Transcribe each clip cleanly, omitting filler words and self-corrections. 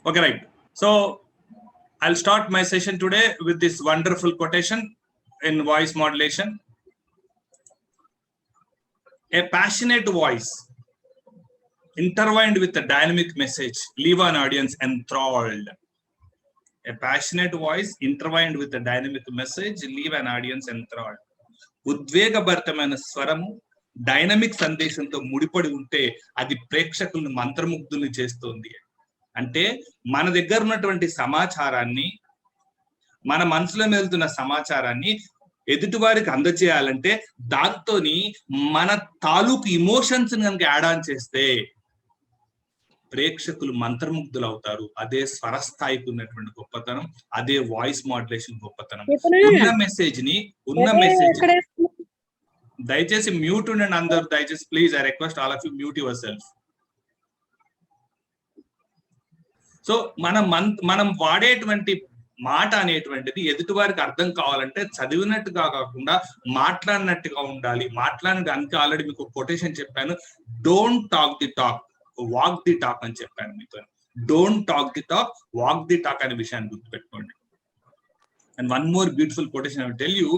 Okay, right. So I'll start my session today with this wonderful quotation in voice modulation. A passionate voice intertwined with a dynamic message leave an audience enthralled. A passionate voice intertwined with a dynamic message leave an audience enthralled. ఉద్వేగభరితమైన స్వరము dynamic సందేశంతో ముడిపడి ఉంటే అది ప్రేక్షకులను మంత్రముగ్ధుల్ని చేస్తుంది. అంటే మన దగ్గర ఉన్నటువంటి సమాచారాన్ని, మన మనసులో వెళ్తున్న సమాచారాన్ని ఎదుటి వారికి అందజేయాలంటే దాంతోని మన తాలూకు ఇమోషన్స్ కనుక యాడ్ ఆన్ చేస్తే ప్రేక్షకులు మంత్రముగ్ధులు అవుతారు. అదే స్వరస్థాయికి ఉన్నటువంటి గొప్పతనం, అదే వాయిస్ మాడ్యులేషన్ గొప్పతనం. ఉన్న మెసేజ్ దయచేసి మ్యూట్ ఉండండి అందరు, దయచేసి please I request all of you mute your self. So మనం వాడేటువంటి మాట అనేటువంటిది ఎదుటి వారికి అర్థం కావాలంటే చదివినట్టుగా కాకుండా మాట్లాడినట్టుగా ఉండాలి. మాట్లాడడానికి ఆల్రెడీ మీకు కొటేషన్ చెప్పాను, don't talk the talk, walk the talk అని చెప్పాను మీతో. Don't talk the talk, walk the talk అనే విషయాన్ని గుర్తుపెట్టుకోండి. And one more beautiful quotation I will tell you: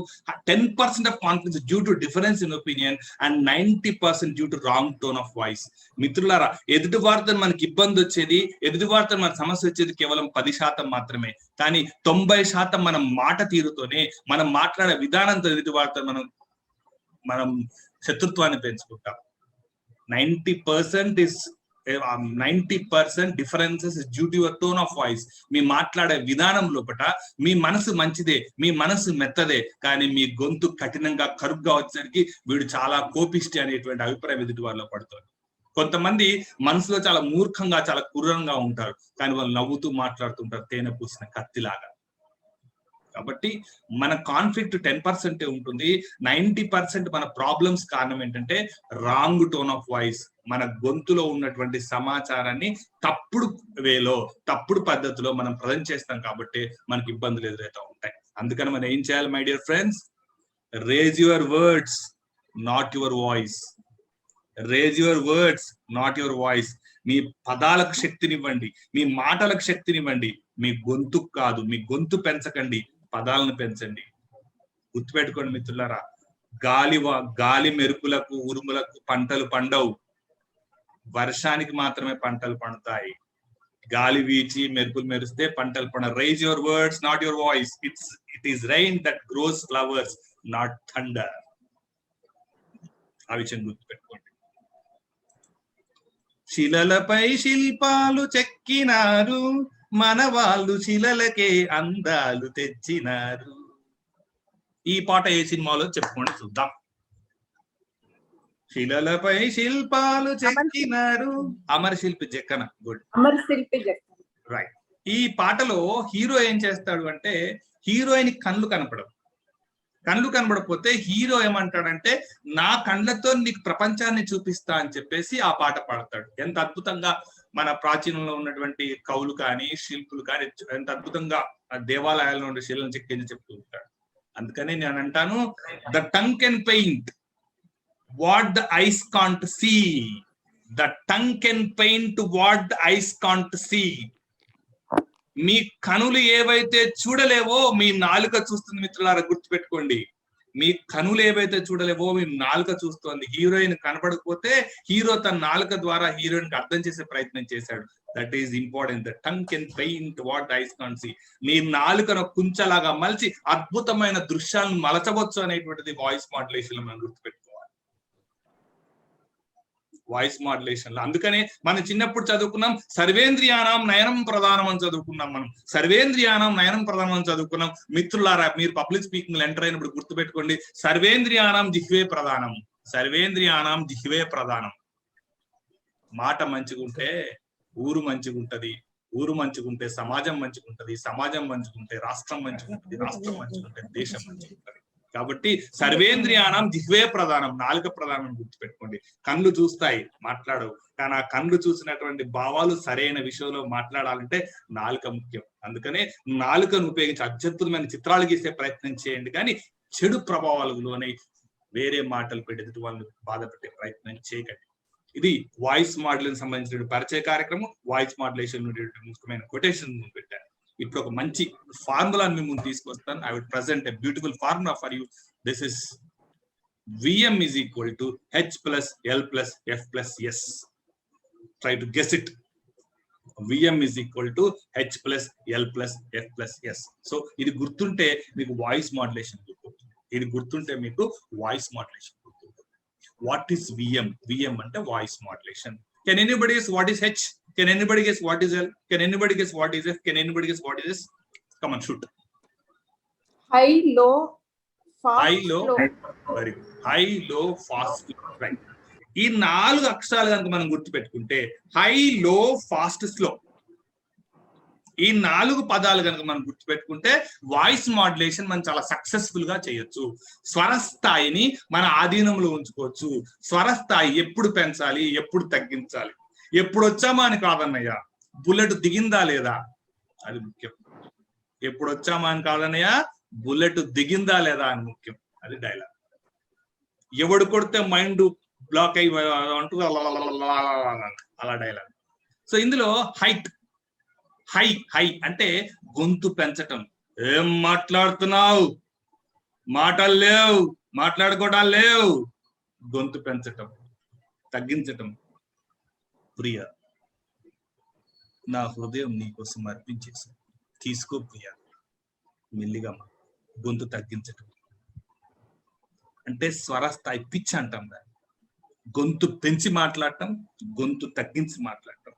10% of conflict is due to difference in opinion and 90% due to wrong tone of voice. మిత్రులారా, ఎదుటి వారితో మనకి ఇబ్బంది వచ్చేది, ఎదుటి వారితో మన సమస్య వచ్చేది కేవలం 10% మాత్రమే. కానీ 90% మన మాట తీరుతోనే, మనం మాట్లాడే విధానంతో ఎదుటి వారితో మనం శత్రుత్వాన్ని పెంచుకుంటాం. 90% differences is due to your tone of voice. మీ మాట్లాడే విధానం లోపల మీ మనసు మంచిదే, మీ మనసు మెత్తదే, కానీ మీ గొంతు కఠినంగా కరుగ్గా వచ్చేసరికి వీడు చాలా కోపిష్టి అనేటువంటి అభిప్రాయం ఎదుటి వాళ్ళలో పడుతుంది. కొంతమంది మనసులో చాలా మూర్ఖంగా, చాలా క్రూరంగా ఉంటారు, కానీ వాళ్ళు నవ్వుతూ మాట్లాడుతుంటారు, తేనె పూసిన కత్తిలాగా. కాబట్టి మన కాన్ఫ్లిక్ట్ 10% ఉంటుంది. 90% మన ప్రాబ్లమ్స్ కారణం ఏంటంటే రాంగ్ టోన్ ఆఫ్ వాయిస్. మన గొంతులో ఉన్నటువంటి సమాచారాన్ని తప్పుడు వేలో, తప్పుడు పద్ధతిలో మనం ప్రజెంట్ చేస్తాం కాబట్టి మనకి ఇబ్బందులు ఎదురవుతూ ఉంటాయి. అందుకని మనం ఏం చేయాలి my dear friends? Raise your words, not your voice. Raise your words, not your voice. మీ పదాలకు శక్తినివ్వండి, మీ మాటలకు శక్తినివ్వండి, మీ గొంతుకు కాదు. మీ గొంతు పెంచకండి, పదాలను పెంచండి. గుర్తుపెట్టుకోండి మిత్రులారా, గాలి మెరుపులకు, ఉరుములకు పంటలు పండవు, వర్షానికి మాత్రమే పంటలు పండుతాయి. గాలి వీచి మెరుపులు మెరిస్తే పంటలు పండవు. Rise your words, not your voice. It is rain that gross flowers, not thunder. ఆ విషయం గుర్తుపెట్టుకోండి. శిలలపై శిల్పాలు చెక్కినారు, మన వాళ్ళు శిలలకే అందాలు తెచ్చినారు. ఈ పాట ఏ సినిమాలో చెప్పుకోండి చూద్దాం. శిలలపై శిల్పాలు చెక్కినారు, అమరశిల్పి జక్కన. గుడ్, అమరశిల్పి జక్కన. రైట్. ఈ పాటలో హీరో ఏం చేస్తాడు అంటే, హీరోయిన్ కళ్ళు కనబడకపోతే హీరో ఏమంటాడంటే, నా కళ్ళతో నీకు ప్రపంచాన్ని చూపిస్తా అని చెప్పేసి ఆ పాట పాడతాడు. ఎంత అద్భుతంగా మన ప్రాచీనంలో ఉన్నటువంటి కవులు కానీ, శిల్పులు కానీ ఎంత అద్భుతంగా దేవాలయాల్లో ఉండే శిలను చెక్కించి చెప్తూ ఉంటాడు. అందుకని నేను అంటాను, the tongue can paint what the eyes can't see. The tongue can paint what the eyes can't see. మీ కనులు ఏవైతే చూడలేవో మీ నాలుక చూస్తుంది మిత్రులారా, గుర్తుపెట్టుకోండి. మీ కనులు ఏవైతే చూడలేవో మీ నాలుక చూస్తోంది. హీరోయిన్ కనపడకపోతే హీరో తన నాలుక ద్వారా హీరోయిన్ కి అర్థం చేసే ప్రయత్నం చేశాడు. That is important. The tongue can paint what eyes can't see. మీ నాలుకను కుంచలాగా మలిచి అద్భుతమైన దృశ్యాలను మలచవచ్చు అనేటువంటిది వాయిస్ మాడ్యులేషన్ లో మనం గుర్తుపెట్టుకోవాలి. వాయిస్ మాడ్యులేషన్ లో అందుకనే మనం చిన్నప్పుడు చదువుకున్నాం, సర్వేంద్రియానం నయనం ప్రధానం అని చదువుకున్నాం. మనం సర్వేంద్రియానం నయనం ప్రధానం అని చదువుకున్నాం. మిత్రులారా, మీరు పబ్లిక్ స్పీకింగ్ ఎంటర్ అయినప్పుడు గుర్తుపెట్టుకోండి, సర్వేంద్రియానం జిహ్వే ప్రధానం. సర్వేంద్రియానం జిహ్వే ప్రధానం. మాట మంచిగుంటే ఊరు మంచిగుంటది, ఊరు మంచిగుంటే సమాజం మంచిగుంటది, సమాజం మంచిగుంటే రాష్ట్రం మంచిగుంటది, రాష్ట్రం మంచిగుంటే దేశం మంచిగుంటది. కాబట్టి సర్వేంద్రియానం జిహ్వే ప్రధానం, నాలుక ప్రధానం గుర్తుపెట్టుకోండి. కళ్ళు చూస్తాయి, మాట్లాడవు, కానీ ఆ కళ్ళు చూసినటువంటి భావాలు సరైన విషయంలో మాట్లాడాలంటే నాలుక ముఖ్యం. అందుకనే నాలుకను ఉపయోగించి అత్యద్భుతమైన చిత్రాలు గీసే ప్రయత్నం చేయండి, కానీ చెడు ప్రభావాలలోనే వేరే మాటలు పెట్టి వాళ్ళని బాధ పెట్టే ప్రయత్నం చేయకండి. ఇది వాయిస్ మాడ్యులేషన్ సంబంధించిన పరిచయ కార్యక్రమం. వాయిస్ మాడ్యులేషన్ ముఖ్యమైన కొటేషన్ పెట్టాను. ఇప్పుడు ఒక మంచి ఫార్ములాని మీ ముందు తీసుకొస్తాను. I would present a beautiful formula for you. This is VM is equal to H plus L plus F plus S. Try to guess it. VM is equal to H plus L plus F plus S. So ఇది గుర్తుంటే మీకు voice modulation గుర్తుంటుంది. ఇది గుర్తుంటే మీకు voice modulation గుర్తుంటుంది. What is VM? VM అంటే voice modulation. Can anybody guess what is H? Can anybody guess what is L? Can anybody guess what is F? Can anybody guess what is S? Come on, shoot. High, low, fast, high, low. Very good. High, low, fast, right. ఈ 4 అక్షరాలు కనుక మనం గుర్తుపెట్టుకుంటే high, లో, fast, slow, ఈ 4 పదాలు కనుక మనం గుర్తుపెట్టుకుంటే వాయిస్ మాడ్యులేషన్ మనం చాలా సక్సెస్ఫుల్ గా చేయొచ్చు. స్వరస్థాయిని మన ఆధీనంలో ఉంచుకోవచ్చు. స్వరస్థాయి ఎప్పుడు పెంచాలి, ఎప్పుడు తగ్గించాలి, ఎప్పుడు వచ్చామా అని కాదన్నయ్య, బుల్లెట్ దిగిందా లేదా అది ముఖ్యం. ఎప్పుడు వచ్చామా అని కాదన్నయ్య, బుల్లెట్ దిగిందా లేదా అని ముఖ్యం. అది డైలాగ్. ఎవడు కొడితే మైండ్ బ్లాక్ అయి అంటూ అలా డైలాగ్. సో ఇందులో హైట్, హై హై అంటే గొంతు పెంచటం. ఏం మాట్లాడుతున్నావు, మాటలు లేవు, మాట్లాడుకోవడాలు లేవు, గొంతు పెంచటం, తగ్గించటం. ప్రియ, నా హృదయం నీకోసం అర్పించేసి తీసుకో ప్రియ, మెల్లిగా గొంతు తగ్గించటం అంటే స్వరస్థాయి, పిచ్ అంటాం దాన్ని. గొంతు పెంచి మాట్లాడటం, గొంతు తగ్గించి మాట్లాడటం.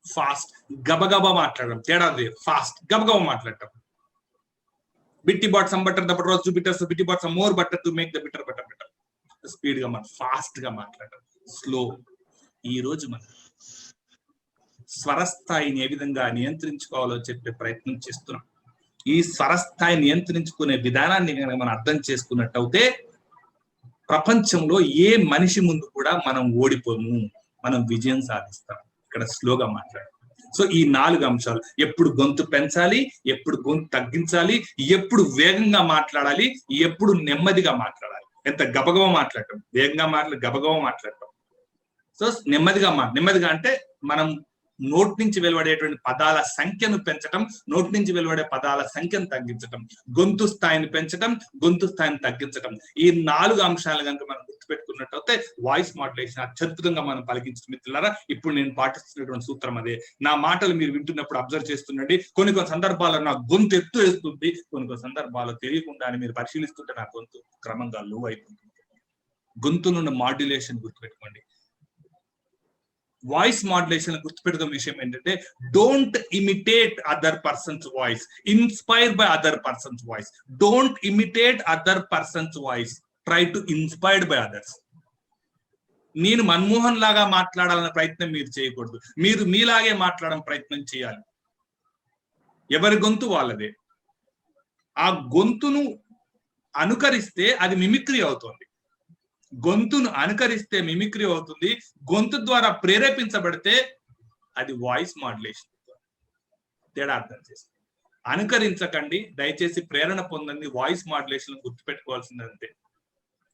ఫాస్ట్, గబగబా మాట్లాడడం, తేడా. ఫాస్ట్ గబగబా మాట్లాడటం. Betty bought some butter the butter was too bitter, so Betty bought some more butter to make the bitter butter better. Speed గా ఫాస్ట్ గా మాట్లాడటం, స్లో. ఈ రోజు మనం స్వరస్థాయిని ఏ విధంగా నియంత్రించుకోవాలో చెప్పే ప్రయత్నం చేస్తున్నాం. ఈ స్వరస్థాయి నియంత్రించుకునే విధానాన్ని కనుక మనం అర్థం చేసుకున్నట్టయితే ప్రపంచంలో ఏ మనిషి ముందు కూడా మనం ఓడిపోము, మనం విజయం సాధిస్తాం. ఇక్కడ స్లోగా మాట్లాడాలి. సో ఈ 4 అంశాలు, ఎప్పుడు గొంతు పెంచాలి, ఎప్పుడు గొంతు తగ్గించాలి, ఎప్పుడు వేగంగా మాట్లాడాలి, ఎప్పుడు నెమ్మదిగా మాట్లాడాలి. ఎంత గబగబా మాట్లాడటం, వేగంగా గబగబా మాట్లాడటం. సో నెమ్మదిగా అంటే మనం నోటి నుంచి వెలువడేటువంటి పదాల సంఖ్యను పెంచటం, నోటి నుంచి వెలువడే పదాల సంఖ్యను తగ్గించటం, గొంతు స్థాయిని పెంచటం, గొంతు స్థాయిని తగ్గించటం. ఈ 4 అంశాలు కనుక మనం గుర్తుపెట్టుకున్నట్టయితే వాయిస్ మాడ్యులేషన్ అత్యద్భుతంగా మనం పలికించడం. మిత్రులారా, ఇప్పుడు నేను పాటిస్తున్నటువంటి సూత్రం అదే. నా మాటలు మీరు వింటున్నప్పుడు అబ్జర్వ్ చేస్తుండండి. కొన్ని సందర్భాల్లో నా గొంతు ఎత్తు వేస్తుంది, కొన్ని సందర్భాల్లో తెలియకుండా మీరు పరిశీలిస్తుంటే నా గొంతు క్రమంగా లో అయిపోతుంది. గొంతునున్న మాడ్యులేషన్ గుర్తుపెట్టుకోండి. వాయిస్ మాడ్యులేషన్ గుర్తుపెట్టుకున్న విషయం ఏంటంటే, don't imitate other persons voice, inspire by other persons voice. Don't imitate other persons voice, try to inspired by others. నేను మన్మోహన్ లాగా మాట్లాడాలన్న ప్రయత్నం మీరు చేయకూడదు, మీరు మీలాగే మాట్లాడడం ప్రయత్నం చేయాలి. ఎవరి గొంతు వాళ్ళదే. ఆ గొంతును అనుకరిస్తే అది మిమిక్రీ అవుతుంది. గొంతును అనుకరిస్తే మిమిక్రీ అవుతుంది. గొంతు ద్వారా ప్రేరేపించబడితే అది వాయిస్ మాడ్యులేషన్. తేడా అర్థం చేసుకోండి. అనుకరించకండి, దయచేసి ప్రేరణ పొందండి. వాయిస్ మాడ్యులేషన్ గుర్తుపెట్టుకోవాల్సింది అంతే.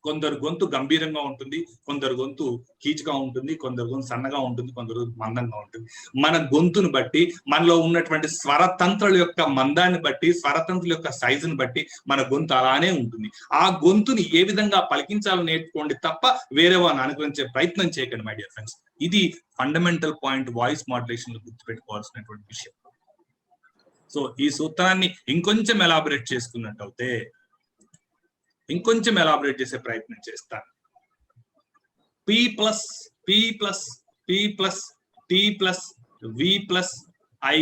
కొందరు గొంతు గంభీరంగా ఉంటుంది, కొందరు గొంతు కీచుగా ఉంటుంది, కొందరు గొంతు సన్నగా ఉంటుంది, కొందరు మందంగా ఉంటుంది. మన గొంతును బట్టి, మనలో ఉన్నటువంటి స్వరతంత్రుల యొక్క మందాన్ని బట్టి, స్వరతంత్రుల యొక్క సైజుని బట్టి మన గొంతు అలానే ఉంటుంది. ఆ గొంతుని ఏ విధంగా పలికించాలో నేర్చుకోండి తప్ప వేరే వాళ్ళని అనుకరించే ప్రయత్నం చేయకండి మై డియర్ ఫ్రెండ్స్. ఇది ఫండమెంటల్ పాయింట్ వాయిస్ మాడ్యులేషన్ లో గుర్తుపెట్టుకోవాల్సినటువంటి విషయం. సో ఈ సూత్రాన్ని ఇంకొంచెం ఎలాబరేట్ చేసుకున్నట్టయితే, ఇంకొంచెం ఎలాబరేట్ చేసే ప్రయత్నం చేస్తాను. P plus P plus P plus T plus V plus I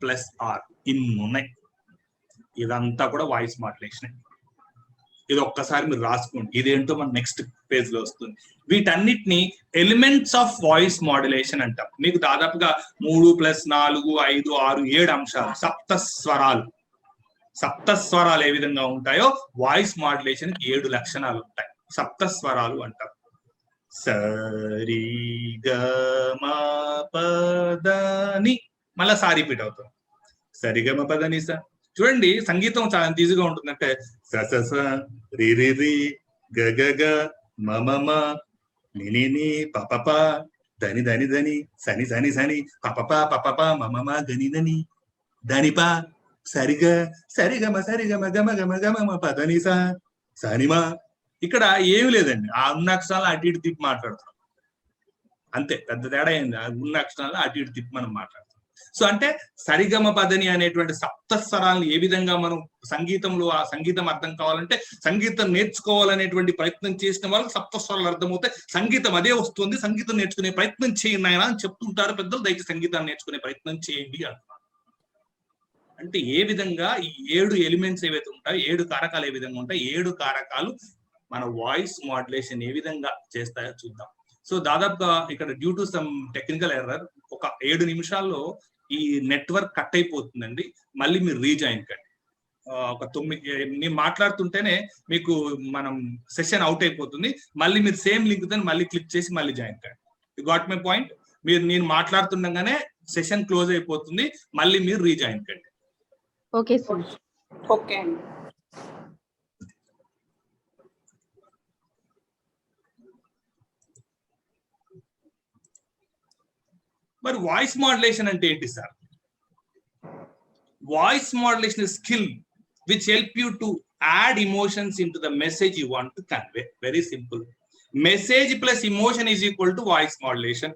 plus R ఇన్ని ఉన్నాయి. ఇదంతా కూడా వాయిస్ మాడ్యులేషన్. ఇది ఒక్కసారి మీరు రాసుకోండి, ఇదేంటో మన నెక్స్ట్ పేజ్ లో వస్తుంది. వీటన్నిటిని ఎలిమెంట్స్ ఆఫ్ వాయిస్ మాడ్యులేషన్ అంటాం. మీకు దాదాపుగా 3 + 4 5 6 7 అంశాలు, సప్తస్వరాలు. సప్తస్వరాలు ఏ విధంగా ఉంటాయో వాయిస్ మాడ్యులేషన్ 7 లక్షణాలు ఉంటాయి. సప్తస్వరాలు అంటారు. సరి గ మ ప ద ని, మళ్ళా సా రిపీట్ అవుతుంది. సరిగమ పదని స. చూడండి, సంగీతం చాలా ఈజీగా ఉంటుందంటే స స స రి రి రి గ గ గ మ మ మ నిని పపప దని దని దని సని సని సని పపప పపప మమమ గని దని ధనిప సరిగా సరిగమ సరిగమ గమ గమ గమ పదనిస సనిమా. ఇక్కడ ఏమి లేదండి, ఆ ఉన్న అక్షరాలు అటు ఇటు తిప్పి మాట్లాడుతున్నాం అంతే, పెద్ద తేడా అయింది. ఆ ఉన్న అక్షరాలు అటు ఇటు తిప్పి మనం మాట్లాడుతాం. సో అంటే సరిగమ పదని అనేటువంటి సప్తస్వరాలను ఏ విధంగా మనం సంగీతంలో, ఆ సంగీతం అర్థం కావాలంటే సంగీతం నేర్చుకోవాలనేటువంటి ప్రయత్నం చేసిన వాళ్ళకి సప్తస్వరాలు అర్థమవుతాయి. సంగీతం అదే వస్తుంది, సంగీతం నేర్చుకునే ప్రయత్నం చేయండి ఆయన అని చెప్తుంటారు పెద్దలు. దయచేసి సంగీతాన్ని నేర్చుకునే ప్రయత్నం చేయండి అంటున్నారు. అంటే ఏ విధంగా ఈ 7 ఎలిమెంట్స్ ఏవైతే ఉంటాయో, 7 కారకాలు ఏ విధంగా ఉంటాయి, 7 కారకాలు మన వాయిస్ మాడ్యులేషన్ ఏ విధంగా చేస్తాయో చూద్దాం. సో దాదాపుగా ఇక్కడ due to some technical error ఒక 7 నిమిషాల్లో ఈ నెట్వర్క్ కట్ అయిపోతుందండి. మళ్ళీ మీరు రీజాయిన్ కండి. ఒక 9 నేను మాట్లాడుతుంటేనే మీకు మనం సెషన్ అవుట్ అయిపోతుంది. మళ్ళీ మీరు సేమ్ లింక్ తో మళ్ళీ క్లిక్ చేసి మళ్ళీ జాయిన్ కండి. You got my point. మీరు నేను మాట్లాడుతుండగానే సెషన్ క్లోజ్ అయిపోతుంది, మళ్ళీ మీరు రీజాయిన్ కండి. Okay sir. ఓకే అండి. మరి వాయిస్ మాడ్యులేషన్ అంటే ఏంటి sir? Voice modulation is skill which help you to add emotions in to the message you want to convey. Very simple. Message plus emotion is equal to voice modulation.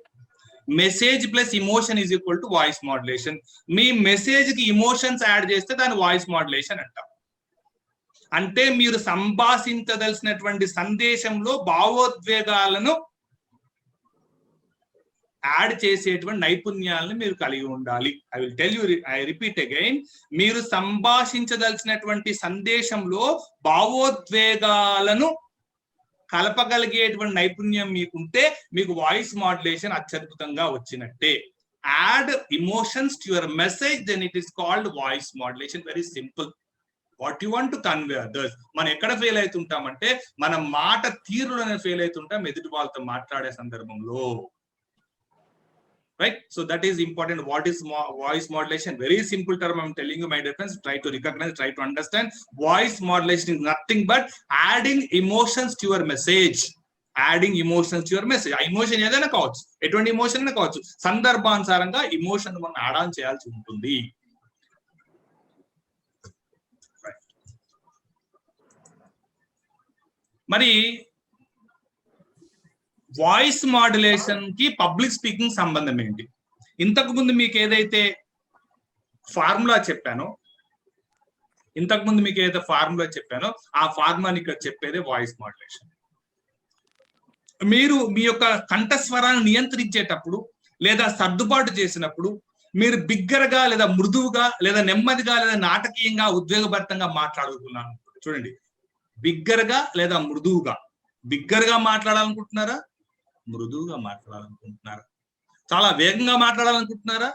Message plus emotion is equal to voice modulation. Me message కి emotions add చేస్తే దాన్ని voice modulation అంటాం. అంటే మీరు సంభాషించదలసినటువంటి సందేశంలో భావోద్వేగాలను add చేసేటువంటి నైపుణ్యాలను మీరు కలిగి ఉండాలి. I will tell you, I repeat again. మీరు సంభాషించదలసినటువంటి సందేశంలో భావోద్వేగాలను కలపగలిగేటువంటి నైపుణ్యం మీకుంటే మీకు వాయిస్ మాడ్యులేషన్ అత్యద్భుతంగా వచ్చినట్టే. Add emotions to your message, then it is called voice modulation. Very simple. What you want to convey others. మనం ఎక్కడ ఫెయిల్ అవుతుంటామంటే మన మాట తీరులోనే ఫెయిల్ అవుతుంటాం ఎదుటి వాళ్ళతో మాట్లాడే సందర్భంలో. Right? So that is important. What is voice modulation? Very simple term I'm telling you, my dear friends. Try to recognize, try to understand. Voice modulation is nothing but adding emotions to your message. Adding emotions to your message. ఆ emotion ఏదైనా కావచ్చు, ఎటువంటి emotion అయినా కావచ్చు, సందర్భానుసారంగా emotion మనం add on చేయాల్సి ఉంటుంది. మరి వాయిస్ మాడ్యులేషన్ కి పబ్లిక్ స్పీకింగ్ సంబంధం ఏంటి? ఇంతకు ముందు మీకు ఏదైతే ఫార్ములా చెప్పానో ఆ ఫార్ములాని ఇక్కడ చెప్పేదే వాయిస్ మాడ్యులేషన్. మీరు మీ యొక్క కంఠస్వరాన్ని నియంత్రించేటప్పుడు లేదా సర్దుబాటు చేసినప్పుడు మీరు బిగ్గరగా లేదా మృదువుగా లేదా నెమ్మదిగా లేదా నాటకీయంగా ఉద్వేగభరితంగా మాట్లాడుతున్నాను. చూడండి, బిగ్గరగా లేదా మృదువుగా. బిగ్గరగా మాట్లాడాలనుకుంటున్నారా? మృదువుగా మాట్లాడాలనుకుంటున్నారా? చాలా వేగంగా మాట్లాడాలనుకుంటున్నారా?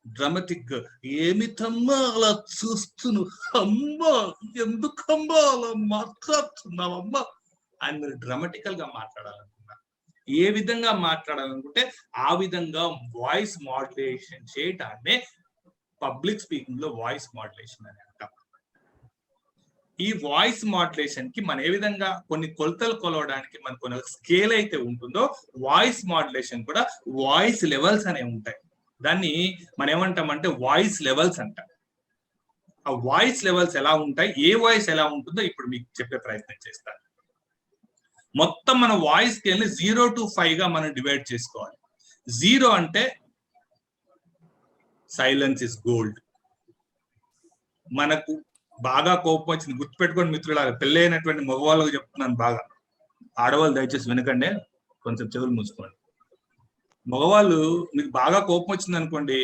డ్రామాటిక్ గా. ఏమిటమ్మా అలా చూస్తున్నావు, అమ్మా ఎందుకమ్మా అలా మాట్లాడుతున్నావమ్మా అని మీరు డ్రామాటికల్ గా మాట్లాడాలనుకున్నారు. ఏ విధంగా మాట్లాడాలనుకుంటే ఆ విధంగా వాయిస్ మాడ్యులేషన్ చేయటాన్ని పబ్లిక్ స్పీకింగ్ లో వాయిస్ మాడ్యులేషన్ అని అంటాం. ఈ వాయిస్ మాడ్యులేషన్ కి మనం ఏ విధంగా కొన్ని కొలతలు కొలవడానికి మనకు కొన్ని స్కేల్ అయితే ఉంటుందో, వాయిస్ మాడ్యులేషన్ కూడా వాయిస్ లెవెల్స్ అనేవి ఉంటాయి. దాన్ని మనం ఏమంటామంటే వాయిస్ లెవెల్స్ అంటాం. ఆ వాయిస్ లెవెల్స్ ఎలా ఉంటాయి, ఏ వాయిస్ ఎలా ఉంటుందో ఇప్పుడు మీకు చెప్పే ప్రయత్నం చేస్తాను. మొత్తం మన వాయిస్ స్కేల్ ని 0 to 5 గా మనం డివైడ్ చేసుకోవాలి. 0 అంటే సైలెన్స్ ఇస్ గోల్డ్. మనకు బాగా కోపం వచ్చింది, గుర్తుపెట్టుకోండి మిత్రులారా, పెళ్ళైనటువంటి మగవాళ్ళకు చెప్తున్నాను, బాగా ఆడవాళ్ళు దయచేసి వినకండి, కొంచెం చెవులు మూసుకోండి. మగవాళ్ళు మీకు బాగా కోపం వచ్చింది అనుకోండి,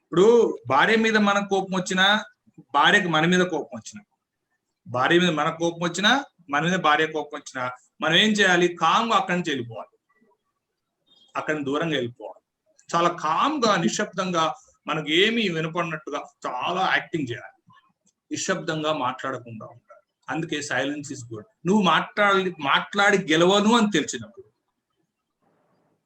ఇప్పుడు భార్య మీద మనకు కోపం వచ్చినా, భార్యకి మన మీద కోపం వచ్చినా, భార్య మీద మనకు కోపం వచ్చినా, మన మీద భార్య కోపం వచ్చినా, మనం ఏం చేయాలి? కామ్గా అక్కడి నుంచి వెళ్ళిపోవాలి, అక్కడి దూరంగా వెళ్ళిపోవాలి. చాలా కామ్గా నిశ్శబ్దంగా మనకు ఏమీ వినపడినట్టుగా చాలా యాక్టింగ్ చేయాలి. నిశ్శబ్దంగా మాట్లాడకుండా ఉంటారు. అందుకే సైలెన్స్ ఇస్ గుడ్. నువ్వు మాట్లాడి గెలవను అని తెలిసినప్పుడు,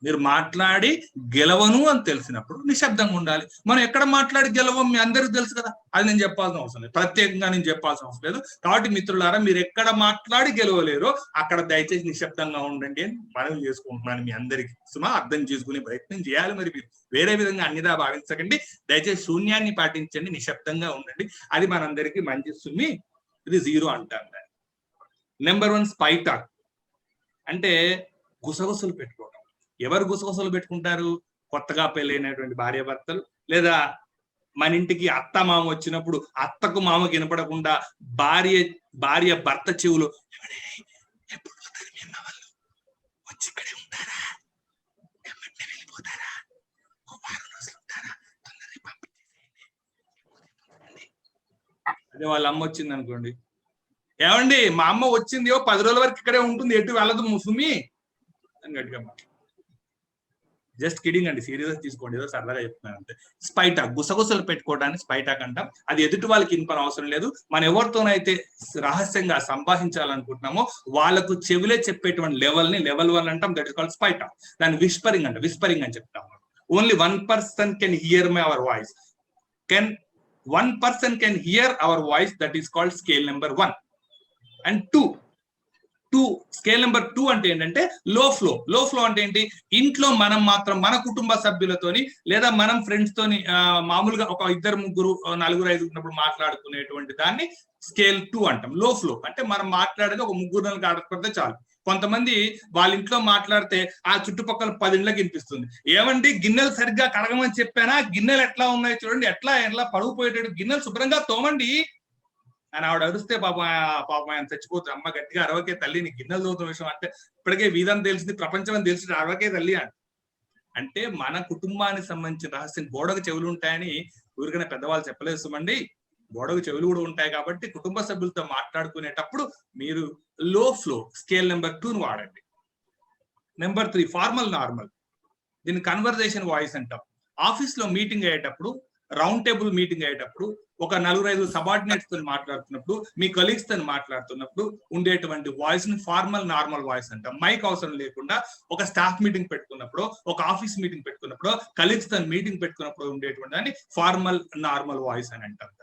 మీరు మాట్లాడి గెలవను అని తెలిసినప్పుడు నిశ్శబ్దంగా ఉండాలి. మనం ఎక్కడ మాట్లాడి గెలవం మీ అందరికీ తెలుసు కదా, అది నేను చెప్పాల్సిన అవసరం లేదు, ప్రత్యేకంగా నేను చెప్పాల్సిన అవసరం లేదు. కాబట్టి మిత్రులారా, మీరు ఎక్కడ మాట్లాడి గెలవలేరో అక్కడ దయచేసి నిశ్శబ్దంగా ఉండండి అని మనవి చేసుకుంటున్నాను మీ అందరికీ. సుమా అర్థం చేసుకునే ప్రయత్నం చేయాలి. మరి మీరు వేరే విధంగా అన్నిదా భావించకండి. దయచేసి శూన్యాన్ని పాటించండి, నిశ్శబ్దంగా ఉండండి. అది మనందరికీ మంచి సుమి. ఇది 0 అంటాను. నెంబర్ 1 స్పై టాక్ అంటే గుసగుసలు పెట్టుకోవడం. ఎవరు గుసగుసలు పెట్టుకుంటారు? కొత్తగా పెళ్ళైనటువంటి భార్యాభర్తలు, లేదా మన ఇంటికి అత్త మామ వచ్చినప్పుడు అత్తకు మామకి వినపడకుండా భార్య భర్త చెవులు ఎప్పుడు పోతారు మీ అమ్మ వాళ్ళు, వచ్చి ఇక్కడే ఉంటారా, ఎమ్మటే వెళ్ళిపోతారా, ఓ వారం రోజులు ఉంటారా, తొందరగా పంపించేసేయండి. అదే వాళ్ళ అమ్మ వచ్చింది అనుకోండి, ఏమండి మా అమ్మ వచ్చింది 10 రోజుల వరకు ఇక్కడే ఉంటుంది, ఎటు వెళ్ళదు ముసుమి అని గట్టిగా. జస్ట్ కిడింగ్ అండి, సీరియస్ తీసుకోండి, ఏదో సరదాగా చెప్తున్నాను అంతే. స్పైటాక్, గుసగుసలు పెట్టుకోవడానికి స్పైటాక్ అంటాం. అది ఎదుటి వాళ్ళకి ఇన్పని అవసరం లేదు. మనం ఎవరితోనైతే రహస్యంగా సంభాషించాలనుకుంటున్నామో వాళ్ళకు చెవిలే చెప్పేటువంటి లెవెల్ 1 అంటాం. That is called spy talk. దాన్ని విస్పరింగ్ అంట, విస్పరింగ్ అని చెప్తాం. Only 1 person can hear my our voice. one person can hear our voice. That is called scale number 1. And 2 scale number 2 అంటే ఏంటంటే లో ఫ్లో అంటే ఏంటి? ఇంట్లో మనం మాత్రం మన కుటుంబ సభ్యులతోని లేదా మనం ఫ్రెండ్స్ తోని మామూలుగా ఒక 2, 3, 4, 5 ఉన్నప్పుడు మాట్లాడుకునేటువంటి దాన్ని స్కేల్ 2 అంటాం. లో ఫ్లో అంటే మనం మాట్లాడేది ఒక 3, 4 ఆడకపోతే చాలు. కొంతమంది వాళ్ళ ఇంట్లో మాట్లాడితే ఆ చుట్టుపక్కల 10 ఇళ్ళకి వినిపిస్తుంది. ఏమండి గిన్నెలు సరిగ్గా కడగమని చెప్పానా, గిన్నెలు ఎట్లా ఉన్నాయి చూడండి, ఎట్లా పడుగుపోయేటట్టు గిన్నెలు శుభ్రంగా తోమండి అని ఆవిడ అరిస్తే పాపం ఆయన చచ్చిపోతుంది. అమ్మ గట్టిగా అరవకే తల్లి, నీ గిన్నెలు తోతున్న విషయం అంటే ఇప్పటికే వీధని తెలిసింది, ప్రపంచం అని తెలిసింది, అరవకే తల్లి అంటే మన కుటుంబానికి సంబంధించిన రహస్యం. గోడకు చెవులు ఉంటాయని ఊరికైనా పెద్దవాళ్ళు చెప్పలేదు సుమండి, గోడకు చెవులు కూడా ఉంటాయి. కాబట్టి కుటుంబ సభ్యులతో మాట్లాడుకునేటప్పుడు మీరు లో ఫ్లో స్కేల్ నెంబర్ 2 వాడండి. Number 3 formal normal. దీన్ని కన్వర్జేషన్ వాయిస్ అంటాం. ఆఫీస్ లో మీటింగ్ అయ్యేటప్పుడు, రౌండ్ టేబుల్ మీటింగ్ అయ్యేటప్పుడు, ఒక 4-5 సబార్డినేట్స్ తో మాట్లాడుతున్నప్పుడు, మీ కొలీగ్స్ తో మాట్లాడుతున్నప్పుడు ఉండేటువంటి వాయిస్ ని ఫార్మల్ నార్మల్ వాయిస్ అంటాం. మైక్ అవసరం లేకుండా ఒక స్టాఫ్ మీటింగ్ పెట్టుకున్నప్పుడు, ఒక ఆఫీస్ మీటింగ్ పెట్టుకున్నప్పుడు, కొలీగ్స్ తో మీటింగ్ పెట్టుకున్నప్పుడు ఉండేటువంటి దాన్ని ఫార్మల్ నార్మల్ వాయిస్ అని అంటాం.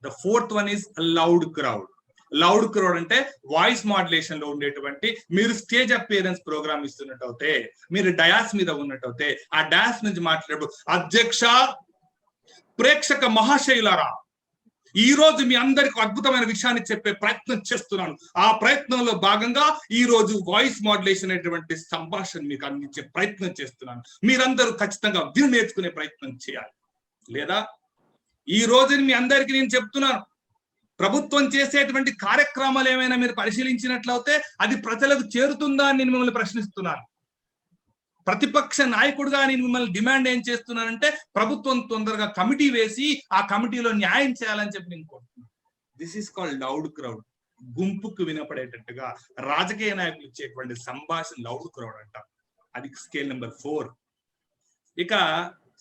The 4th one is loud crowd. Loud crowd అంటే వాయిస్ మాడ్యులేషన్ లో ఉండేటువంటి, మీరు స్టేజ్ అపియరెన్స్ ప్రోగ్రామ్ ఇస్తున్నట్టయితే, మీరు డయాస్ మీద ఉన్నట్టయితే, ఆ డయాస్ నుంచి మాట్లాడేటప్పుడు, అధ్యక్ష, ప్రేక్షక మహాశైలారా, ఈ రోజు మీ అందరికి అద్భుతమైన విషయాన్ని చెప్పే ప్రయత్నం చేస్తున్నాను. ఆ ప్రయత్నంలో భాగంగా ఈ రోజు వాయిస్ మాడ్యులేషన్ అనేటువంటి సంభాషణ మీకు అందించే ప్రయత్నం చేస్తున్నాను. మీరందరూ ఖచ్చితంగా విని నేర్చుకునే ప్రయత్నం చేయాలి. లేదా ఈ రోజు మీ అందరికీ నేను చెప్తున్నాను, ప్రభుత్వం చేసేటువంటి కార్యక్రమాలు ఏమైనా మీరు పరిశీలించినట్లయితే అది ప్రజలకు చేరుతుందా అని నేను మిమ్మల్ని ప్రశ్నిస్తున్నాను. ప్రతిపక్ష నాయకుడుగా నేను మిమ్మల్ని డిమాండ్ ఏం చేస్తున్నానంటే, ప్రభుత్వం తొందరగా కమిటీ వేసి ఆ కమిటీలో న్యాయం చేయాలని చెప్పి నేను కోరుతున్నాను. This is called loud crowd. గుంపుకు వినపడేటట్టుగా రాజకీయ నాయకులు ఇచ్చేటువంటి సంభాషణ లౌడ్ క్రౌడ్ అంటాం. అది స్కేల్ నెంబర్ 4. ఇక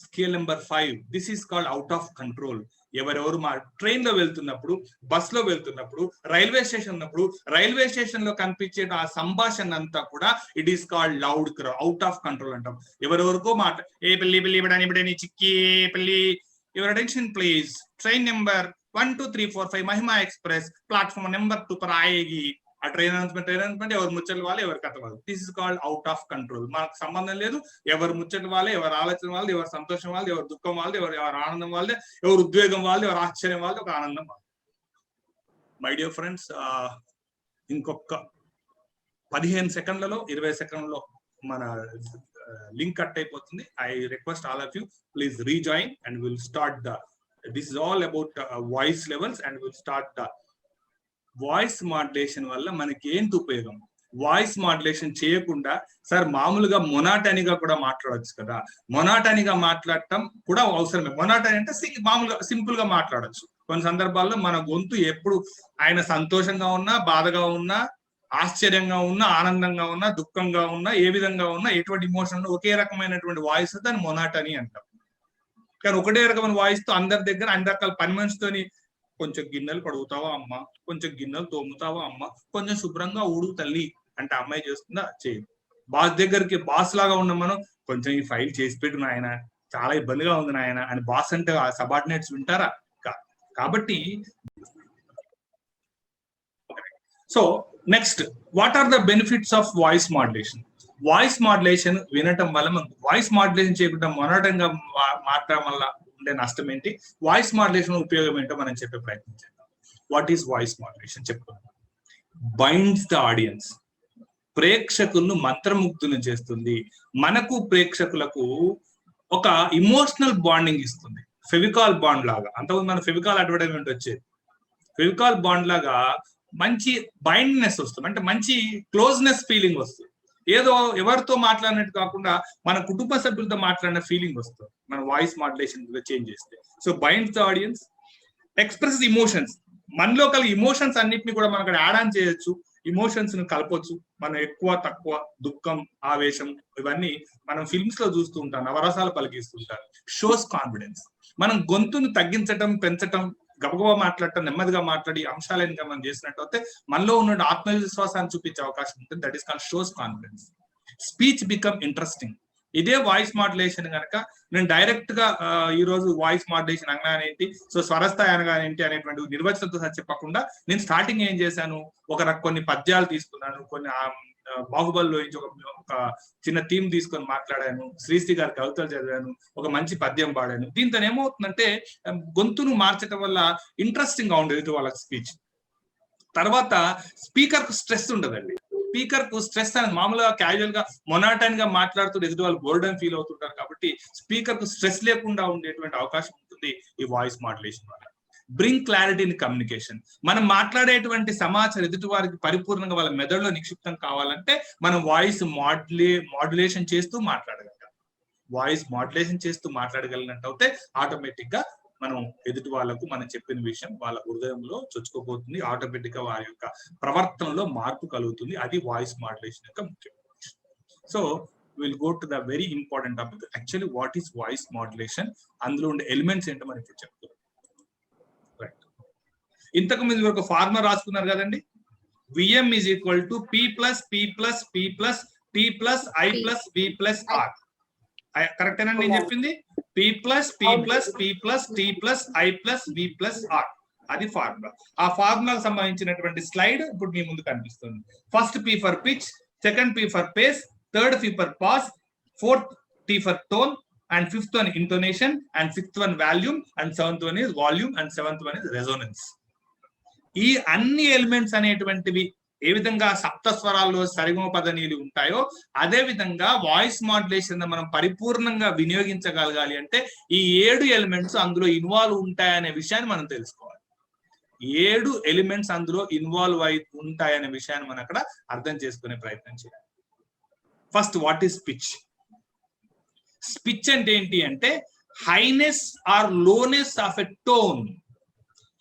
scale number 5, this is called out of control. ఎవరెవరు ట్రైన్ లో వెళ్తున్నప్పుడు, బస్ లో వెళ్తున్నప్పుడు, రైల్వే స్టేషన్ ఉన్నప్పుడు, రైల్వే స్టేషన్ లో కనిపించే ఆ సంభాషణ అంతా కూడా it is called loud crowd, out of control అంటాం. ఎవరెవరికో ఏ పెళ్లి చిక్కి పెళ్లి, your attention please, train number 1, 2, 3, 4, 5 Mahima express platform number 2 పర్ ఆయేగి. ఆ ట్రైన్ అనౌన్స్మెంట్ ఎవరు ముచ్చట్లు వాళ్ళే, ఎవరి కథ వాళ్ళు. This is called out of control. మనకు సంబంధం లేదు. ఎవరు ముచ్చట వాళ్ళే, ఎవరి ఆలోచన వాళ్ళది, ఎవరి సంతోషం వాళ్ళది, ఎవరి దుఃఖం వాళ్ళది, ఎవరి ఆనందం వాళ్ళదే, ఎవరు ఉద్వేగం వాళ్ళది, ఎవరు ఆశ్చర్యం వాళ్ళది, ఒక ఆనందం వాళ్ళది. మై డియర్ ఫ్రెండ్స్, ఇంకొక 15 సెకండ్లలో 20 సెకండ్లలో మన లింక్ కట్ అయిపోతుంది. I request all of you, please rejoin and will start this is all about voice levels and will start voice modulation వల్ల మనకి ఏంటి ఉపయోగం? వాయిస్ మాడ్యులేషన్ చేయకుండా సార్ మామూలుగా మొనాటనీగా కూడా మాట్లాడచ్చు కదా. మొనాటనీగా మాట్లాడటం కూడా అవసరమే. మొనాటనీ అంటే మామూలుగా సింపుల్ గా మాట్లాడచ్చు. కొన్ని సందర్భాల్లో మన గొంతు ఎప్పుడు ఆయన సంతోషంగా ఉన్నా, బాధగా ఉన్నా, ఆశ్చర్యంగా ఉన్నా, ఆనందంగా ఉన్నా, దుఃఖంగా ఉన్నా, ఏ విధంగా ఉన్నా, ఎటువంటి ఇమోషన్ ఒకే రకమైనటువంటి వాయిస్ దాన్ని మొనాటనీ అంటాం. కానీ ఒకటే రకమైన వాయిస్ తో అందరి దగ్గర అన్ని రకాల పని మనిషితోని, కొంచెం గిన్నెలు కడుగుతావా అమ్మ, కొంచెం గిన్నెలు తోముతావా అమ్మ, కొంచెం శుభ్రంగా ఊడు తల్లి అంటే అమ్మాయి చేస్తుందా? చేయదు. బాస్ దగ్గరికి బాస్ లాగా ఉన్న మనం కొంచెం ఈ ఫైల్ చేసి పెట్టు నాయన, చాలా ఇబ్బందిగా ఉంది నాయన అని బాస్ అంటే ఆ సబార్డినేట్స్ వింటారా? కాబట్టి so next, what are the benefits of voice modulation? Voice modulation వినటం వల్ల మనకు వాయిస్ మాడ్యులేషన్ చేయకుండా మొనటంగా మాట్లాడడం వల్ల ఉండే నష్టం ఏంటి, వాయిస్ మాడ్యులేషన్ ఉపయోగం ఏంటో మనం చెప్పే ప్రయత్నం చేద్దాం. వాట్ ఈస్ వాయిస్ మాడ్యులేషన్ చెప్పుకుందాం. బైండ్స్ ద ఆడియన్స్, ప్రేక్షకులను మంత్రముగ్ధులను చేస్తుంది. మనకు ప్రేక్షకులకు ఒక ఇమోషనల్ బాండింగ్ ఇస్తుంది, ఫెవికాల్ బాండ్ లాగా. అంతకుముందు మన ఫెవికాల్ అడ్వర్టైజ్మెంట్ వచ్చేది, ఫెవికాల్ బాండ్ లాగా మంచి బైండ్నెస్ వస్తుంది, అంటే మంచి క్లోజ్నెస్ ఫీలింగ్ వస్తుంది. ఏదో ఎవరితో మాట్లాడినట్టు కాకుండా మన కుటుంబ సభ్యులతో మాట్లాడిన ఫీలింగ్ వస్తుంది మన వాయిస్ మాడ్యులేషన్ చేంజ్ చేస్తే. So binds the audience, express emotions, మనలో కలిగి ఇమోషన్స్ అన్నిటిని కూడా మనం అక్కడ యాడ్ ఆన్ చేయొచ్చు, ఇమోషన్స్ ను కలపొచ్చు. మనం ఎక్కువ తక్కువ, దుఃఖం, ఆవేశం, ఇవన్నీ మనం ఫిల్మ్స్ లో చూస్తూ ఉంటాం, నవరసాలు పలికిస్తుంటారు. షోస్ కాన్ఫిడెన్స్, మనం గొంతును తగ్గించటం, పెంచటం, గబగబా మాట్లాడటం, నెమ్మదిగా మాట్లాడి అంశాలను మనం చేసినట్టు మనలో ఉన్న ఆత్మవిశ్వాసాన్ని చూపించే అవకాశం ఉంటుంది. That is called shows confidence. Speech become interesting. ఇదే వాయిస్ మాడ్యులేషన్ కనుక నేను డైరెక్ట్ గా ఈ రోజు వాయిస్ మాడ్యులేషన్ అనగానే ఏంటి, సో స్వరస్థాయి అనగానే ఏంటి అనేటువంటి నిర్వచనంతో చెప్పకుండా నేను స్టార్టింగ్ ఏం చేశాను, కొన్ని పద్యాలు తీసుకున్నాను, కొన్ని బాహుబలిలో నుంచి ఒక చిన్న థీమ్ తీసుకొని మాట్లాడాను, శ్రీశ్రీ గారి కవితలు చదివాను, ఒక మంచి పద్యం పాడాను. దీంతో ఏమవుతుందంటే గొంతును మార్చడం వల్ల ఇంట్రెస్టింగ్ గా ఉండేది వాళ్ళకి స్పీచ్. తర్వాత స్పీకర్ కు స్ట్రెస్ ఉండదండి. స్పీకర్ కు స్ట్రెస్ అనేది మామూలుగా క్యాజువల్ గా మొనాటన్ గా మాట్లాడుతూ ఎదుటి వాళ్ళు బోర్డన్ ఫీల్ అవుతుంటారు. కాబట్టి స్పీకర్ కు స్ట్రెస్ లేకుండా ఉండేటువంటి అవకాశం ఉంటుంది ఈ వాయిస్ మాడ్యులేషన్ వల్ల. బ్రింగ్ క్లారిటీ ఇన్ కమ్యూనికేషన్, మనం మాట్లాడేటువంటి సమాచారం ఎదుటి వారికి పరిపూర్ణంగా వాళ్ళ మెదడులో నిక్షిప్తం కావాలంటే మనం వాయిస్ మాడ్యులేషన్ చేస్తూ మాట్లాడగలగాలి. వాయిస్ మాడ్యులేషన్ చేస్తూ మాట్లాడగలిగినట్టు అయితే ఆటోమేటిక్ గా మనం ఎదుటి వాళ్ళకు మనం చెప్పిన విషయం వాళ్ళ హృదయంలో చొచ్చుకోబోతుంది, ఆటోమేటిక్ గా వారి యొక్క ప్రవర్తనలో మార్పు కలుగుతుంది. అది వాయిస్ మాడ్యులేషన్ యొక్క ముఖ్యం. So will go to the very important topic, actually what is voice modulation, అందులో ఉండే ఎలిమెంట్స్ ఏంటో మనం ఇప్పుడు చెప్తున్నాం. రైట్, ఇంతకు ముందు ఒక ఫార్ములా రాసుకున్నారు కదండి, VM is equal to P plus P plus P plus T plus I plus V plus R. కరెక్టేనా నేను చెప్పింది? P plus P plus P plus T plus I plus V plus R, అది formula. ఆ ఫార్ములాకు సంబంధించినటువంటి slide ఇప్పుడు మీ ముందు కనిపిస్తుంది. First P for pitch, second P for pace, third P for pause, fourth T for tone, and fifth one intonation, and sixth one volume, and seventh one is volume, and seventh one is Resonance. ఈ అన్ని elements అనేటువంటివి ఏ విధంగా సప్త స్వరాల్లో సరిగమ పదనీలు ఉంటాయో అదే విధంగా voice modulation మనం పరిపూర్ణంగా వినియోగించగలగాలి అంటే ఈ 7 ఎలిమెంట్స్ అందులో ఇన్వాల్వ్ ఉంటాయనే విషయాన్ని మనం తెలుసుకోవాలి. 7 ఎలిమెంట్స్ అందులో ఇన్వాల్వ్ అయి ఉంటాయనే విషయాన్ని మనం అక్కడ అర్థం చేసుకునే ప్రయత్నం చేయాలి. First, what is pitch? Pitch అంటే ఏంటి అంటే highness or lowness of a tone,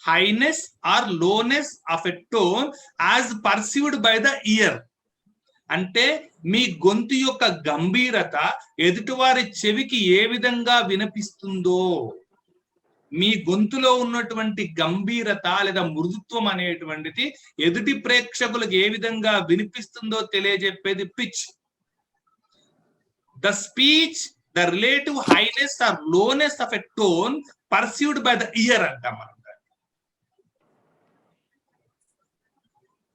highness or lowness of a tone as perceived by the ear. అంటే మీ గొంతు యొక్క గంభీరత ఎదుటివారి చెవికి ఏ విధంగా వినిపిస్తుందో, మీ గొంతులో ఉన్నటువంటి గంభీరత లేదా మృదుత్వం అనేటువంటిది ఎదుటి ప్రేక్షకులకు ఏ విధంగా వినిపిస్తుందో తెలియజెప్పేది pitch. The speech, the relative highness or lowness of a tone perceived by the ear అంటాం మనం.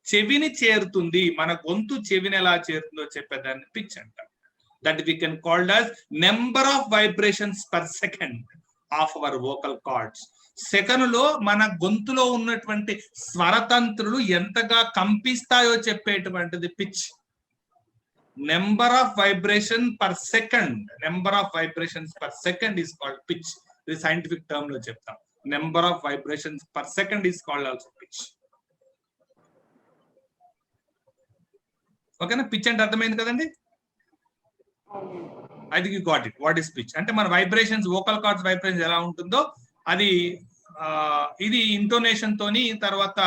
చెవిని చేరుతుంది, మన గొంతు చెవిని ఎలా చేరుతుందో చెప్పేదాన్ని పిచ్ అంటాం. That we can called as number of vibrations per second of our vocal cords. సెకనులో మన గొంతులో ఉన్నటువంటి స్వరతంత్రులు ఎంతగా కంపిస్తాయో చెప్పేటువంటిది pitch. Number of vibration per second, number of vibrations per second is called pitch. ఇది సైంటిఫిక్ టర్మ్ లో చెప్తాం. Number of vibrations per second is called also pitch. ఓకేనా? పిచ్ అంటే అర్థమైంది కదండి? I think you got it. What is pitch అంటే మన vibrations, vocal cords vibrations ఎలా ఉంటుందో అది ఇది ఇంటోనేషన్ తోని తర్వాత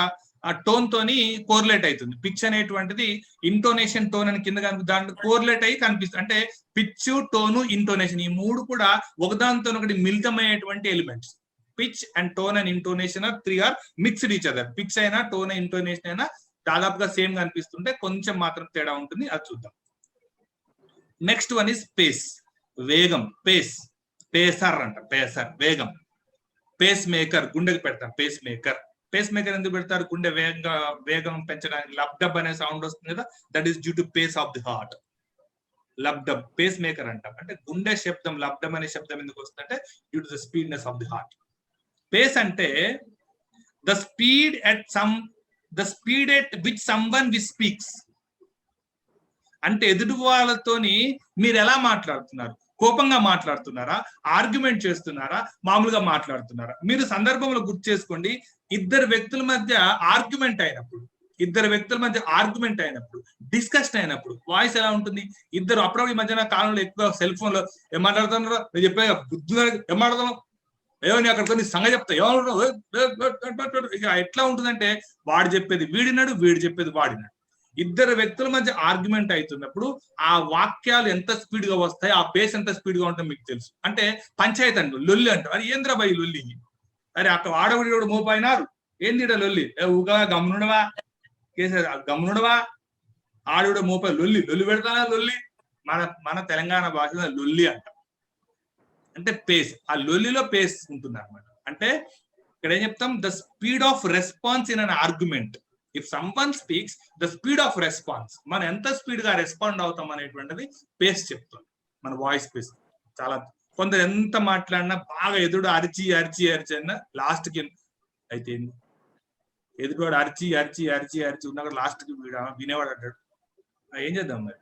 టోన్ తోని కోరిలేట్ అవుతుంది. పిచ్ అనేటువంటిది ఇంటోనేషన్, టోన్ అని కింద దాంట్లో కోరిలేట్ అయ్యి కనిపిస్తుంది. అంటే పిచ్, టోను, ఇంటోనేషన్ ఈ 3 కూడా ఒకదానితో ఒకటి మిళితమయ్యేటువంటి elements. Pitch and tone and intonation are 3 are mixed each other. Pitch అయినా, టోన్, ఇంటోనేషన్ అయినా దాదాపుగా సేమ్ గా అనిపిస్తుంటే కొంచెం మాత్రం తేడా ఉంటుంది, అది చూద్దాం. నెక్స్ట్ వన్ ఇస్ పేస్, వేగం. పేసర్ అంట, పేసర్ వేగం. పేస్ మేకర్, గుండెకి పెడతారు పేస్ మేకర్. పేస్ మేకర్ ఎందుకు పెడతారు? గుండె వేగం పెంచడానికి. లబ్డబ్ అనే సౌండ్ వస్తుంది కదా, that is due to pace of the heart. Lub dub, pacemaker అంటాం. అంటే గుండె శబ్దం, లబ్డబ్ అనే శబ్దం ఎందుకు వస్తుందంటే due to the speedness of the heart. Pace అంటే the speed at which someone we speaks. అంటే ఎదుటి వాళ్ళతోని మీరు ఎలా మాట్లాడుతున్నారు? కోపంగా మాట్లాడుతున్నారా, ఆర్గ్యుమెంట్ చేస్తున్నారా, మామూలుగా మాట్లాడుతున్నారా? మీరు సందర్భంలో గుర్తు చేసుకోండి, ఇద్దరు వ్యక్తుల మధ్య ఆర్గ్యుమెంట్ అయినప్పుడు, డిస్కషన్ అయినప్పుడు వాయిస్ ఎలా ఉంటుంది? ఇద్దరు అప్పుడప్పుడు ఈ మధ్యన కాలంలో ఎక్కువ సెల్ ఫోన్ లో ఏం మాట్లాడుతున్నారో నేను చెప్పే బుద్ధి ఏం మాట్లాడుతున్నావు, ఏమో నీ అక్కడితో నీ సంగతి చెప్తా, ఇక ఎట్లా ఉంటుందంటే వాడు చెప్పేది వీడినాడు, వీడు చెప్పేది వాడినాడు. ఇద్దరు వ్యక్తుల మధ్య ఆర్గ్యుమెంట్ అవుతున్నప్పుడు ఆ వాక్యాలు ఎంత స్పీడ్ గా వస్తాయి, ఆ పేస్ ఎంత స్పీడ్ గా ఉంటుందో మీకు తెలుసు. అంటే పంచాయతీ అంటారు, లొల్లి అంటారు. అది ఏంద్రబాయి లొల్లి? అరే అక్కడ ఆడవిడి మోపైనారు, ఏంది లొల్లి? ఊగా గమ్నుడవా, కేసీఆర్ గమ్నుడవా, ఆడవిడ మోపై లొల్లి పెడతానా లొల్లి. మన తెలంగాణ భాషలో లొల్లి అంటాం. అంటే పేస్, ఆ లొల్లిలో పేస్ ఉంటుంది అనమాట. అంటే ఇక్కడ ఏం చెప్తాం? The speed of response in an argument. If someone speaks, the speed of response, మనం ఎంత స్పీడ్ గా రెస్పాండ్ అవుతాం అనేటువంటిది పేస్ చెప్తుంది. మన వాయిస్ పేస్ చాలా. కొందరు ఎంత మాట్లాడినా బాగా ఎదుడు అరిచి అన్నా లాస్ట్ కి అయితే ఎదుటివాడు అరిచి ఉన్నా కూడా లాస్ట్ కి వినేవాడు అంటాడు. ఏం చేద్దాం మరి,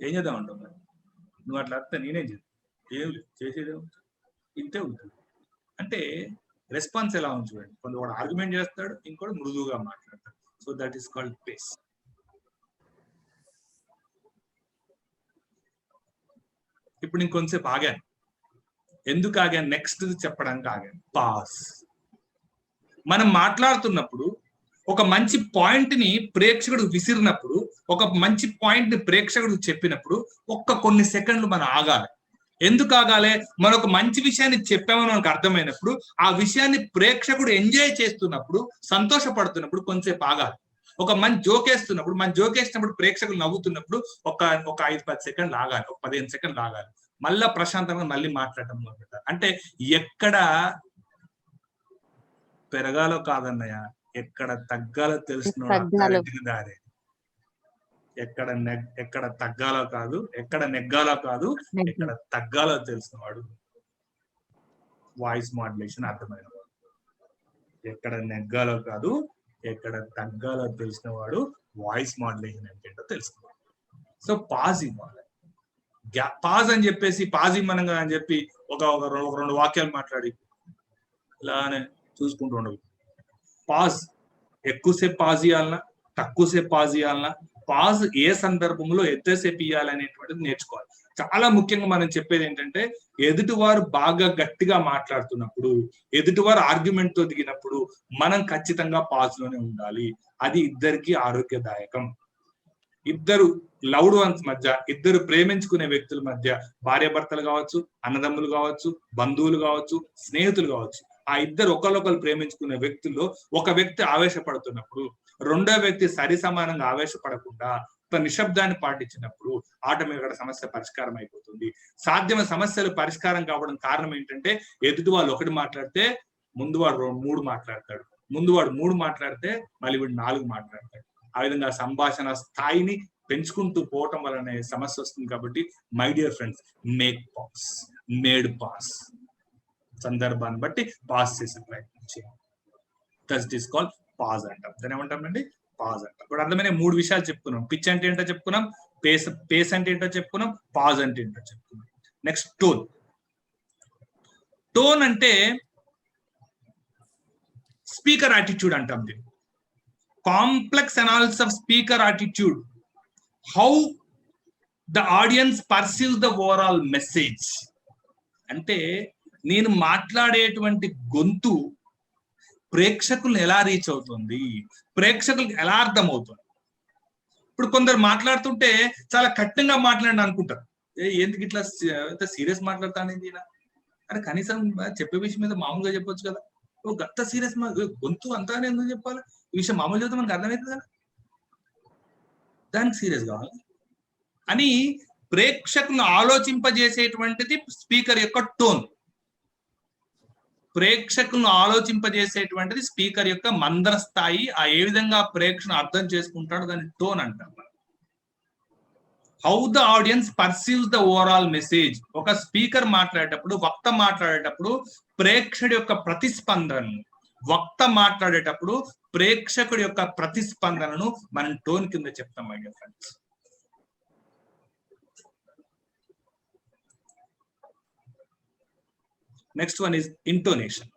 ఏం చేద్దాం అంటాం మరి? నువ్వు అట్లా అర్థం నేనేం చేద్దాం, ఏం లేదు చేసేదే ఇంతే ఉంటుంది. అంటే రెస్పాన్స్ ఎలా ఉంది చూడండి. కొందరు ఆర్గ్యుమెంట్ చేస్తాడు, ఇంకోటి మృదువుగా మాట్లాడతాడు. So that is called pace. ఇప్పుడు నేను కొంతసేపు ఆగాను. ఎందుకు ఆగాను? నెక్స్ట్ చెప్పడానికి ఆగాను. పాస్. మనం మాట్లాడుతున్నప్పుడు ఒక మంచి పాయింట్ ని ప్రేక్షకుడు విసిరినప్పుడు, ఒక మంచి పాయింట్ ని ప్రేక్షకుడు చెప్పినప్పుడు కొన్ని సెకండ్లు మనం ఆగాలి. ఎందుకు ఆగాలి? మనం ఒక మంచి విషయాన్ని చెప్పామని మనకు అర్థమైనప్పుడు, ఆ విషయాన్ని ప్రేక్షకుడు ఎంజాయ్ చేస్తున్నప్పుడు, సంతోషపడుతున్నప్పుడు కొంచెంసేపు ఆగాలి. ఒక మంచి జోకేసినప్పుడు ప్రేక్షకులు నవ్వుతున్నప్పుడు ఒక 5-10 సెకండ్లు ఆగాలి, ఒక 15 సెకండ్లు ఆగాలి. మళ్ళా ప్రశాంతంగా మళ్ళీ మాట్లాడటం మొదలుపెట్టాలి. అంటే ఎక్కడ పెరగాలో కాదన్నయ్య, ఎక్కడ తగ్గాలో తెలిసిన దారి. ఎక్కడ తగ్గాలో కాదు, ఎక్కడ నెగ్గాలో కాదు, ఎక్కడ తగ్గాలో తెలిసిన వాడు వాయిస్ మాడ్యులేషన్ అర్థమైన వాడు. ఎక్కడ నెగ్గాలో కాదు, ఎక్కడ తగ్గాలో తెలిసిన వాడు వాయిస్ మాడ్యులేషన్ ఏంటో తెలుసుకున్నాడు. సో పాజ్ ఇవ్వాలి. పాజ్ అని చెప్పేసి పాజ్ ఇమ్మనంగా అని చెప్పి ఒక 2 వాక్యాలు మాట్లాడి ఇలానే చూసుకుంటూ ఉండవు. పాజ్ ఎక్కువసేపు పాజ్ ఇవ్వాలన్నా, తక్కువసేపు పాజ్ ఇవ్వాలన్నా, పాజ్ ఏ సందర్భంలో ఎంతసేపు ఇవ్వాలనేటువంటిది నేర్చుకోవాలి. చాలా ముఖ్యంగా మనం చెప్పేది ఏంటంటే, ఎదుటివారు బాగా గట్టిగా మాట్లాడుతున్నప్పుడు, ఎదుటివారు ఆర్గ్యుమెంట్ తో దిగినప్పుడు మనం ఖచ్చితంగా పాజ్ లోనే ఉండాలి. అది ఇద్దరికి ఆరోగ్యదాయకం. ఇద్దరు లవ్డ్ వన్స్ మధ్య, ఇద్దరు ప్రేమించుకునే వ్యక్తుల మధ్య, భార్యాభర్తలు కావచ్చు, అన్నదమ్ములు కావచ్చు, బంధువులు కావచ్చు, స్నేహితులు కావచ్చు, ఆ ఇద్దరు ఒకరికొకరు ప్రేమించుకునే వ్యక్తుల్లో ఒక వ్యక్తి ఆవేశపడుతున్నప్పుడు రెండో వ్యక్తి సరి సమానంగా ఆవేశపడకుండా నిశ్శబ్దాన్ని పాటించినప్పుడు ఆటోమేటిక్ సమస్య పరిష్కారం అయిపోతుంది. సాధ్యమైన సమస్యలు పరిష్కారం కావడం కారణం ఏంటంటే, ఎదుటి వాళ్ళు ఒకటి మాట్లాడితే ముందు వాడు 3 మాట్లాడతాడు, ముందు వాడు 3 మాట్లాడితే మళ్ళీ వీడు 4 మాట్లాడతాడు. ఆ విధంగా సంభాషణ స్థాయిని పెంచుకుంటూ పోవటం వలన సమస్య వస్తుంది. కాబట్టి my dear friends, made pass, సందర్భాన్ని బట్టి పాస్ చేసే ప్రయత్నం చేయాలి. దట్ ఈస్ కాల్డ్ పాజ్ అంటాం. దాన్ని ఏమంటామండి? పాజ్ అంటాం. ఇప్పుడు అర్థమైన 3 విషయాలు చెప్పుకున్నాం. పిచ్ అంటే ఏంటో చెప్పుకున్నాం, పేస్ అంటే ఏంటో చెప్పుకున్నాం, పాజ్ అంటే ఏంటో చెప్పుకున్నాం. నెక్స్ట్ టోన్ అంటే స్పీకర్ యాటిట్యూడ్ అంటాం. దీన్ని complex analysis of speaker attitude, how the audience perceives the overall message. అంటే నేను మాట్లాడేటువంటి గొంతు ప్రేక్షకులను ఎలా రీచ్ అవుతుంది, ప్రేక్షకులకు ఎలా అర్థం అవుతుంది. ఇప్పుడు కొందరు మాట్లాడుతుంటే చాలా కఠినంగా మాట్లాడిన అనుకుంటారు, ఎందుకు ఇట్లా సీరియస్ మాట్లాడతానేది అని. కనీసం చెప్పే విషయం మీద మామూలుగా చెప్పొచ్చు కదా. గంత సీరియస్ గొంతు అంతానే ఎందుకు చెప్పాలి? ఈ విషయం మామూలు చెప్తే మనకు అర్థమవుతుంది కదా, దానికి సీరియస్ కావాలి అని ప్రేక్షకులను ఆలోచింపజేసేటువంటిది స్పీకర్ యొక్క టోన్. ప్రేక్షకులను ఆలోచింపజేసేటువంటిది స్పీకర్ యొక్క మందర స్థాయి. ఏ విధంగా ప్రేక్షకులను అర్థం చేసుకుంటాడో దాని టోన్ అంటారు. How the audience perceives the overall message. ఒక స్పీకర్ మాట్లాడేటప్పుడు, వక్త మాట్లాడేటప్పుడు ప్రేక్షకుడి యొక్క ప్రతిస్పందనను, వక్త మాట్లాడేటప్పుడు ప్రేక్షకుడి యొక్క ప్రతిస్పందనను మనం టోన్ కింద చెప్తాం my dear friends. Next one is intonation.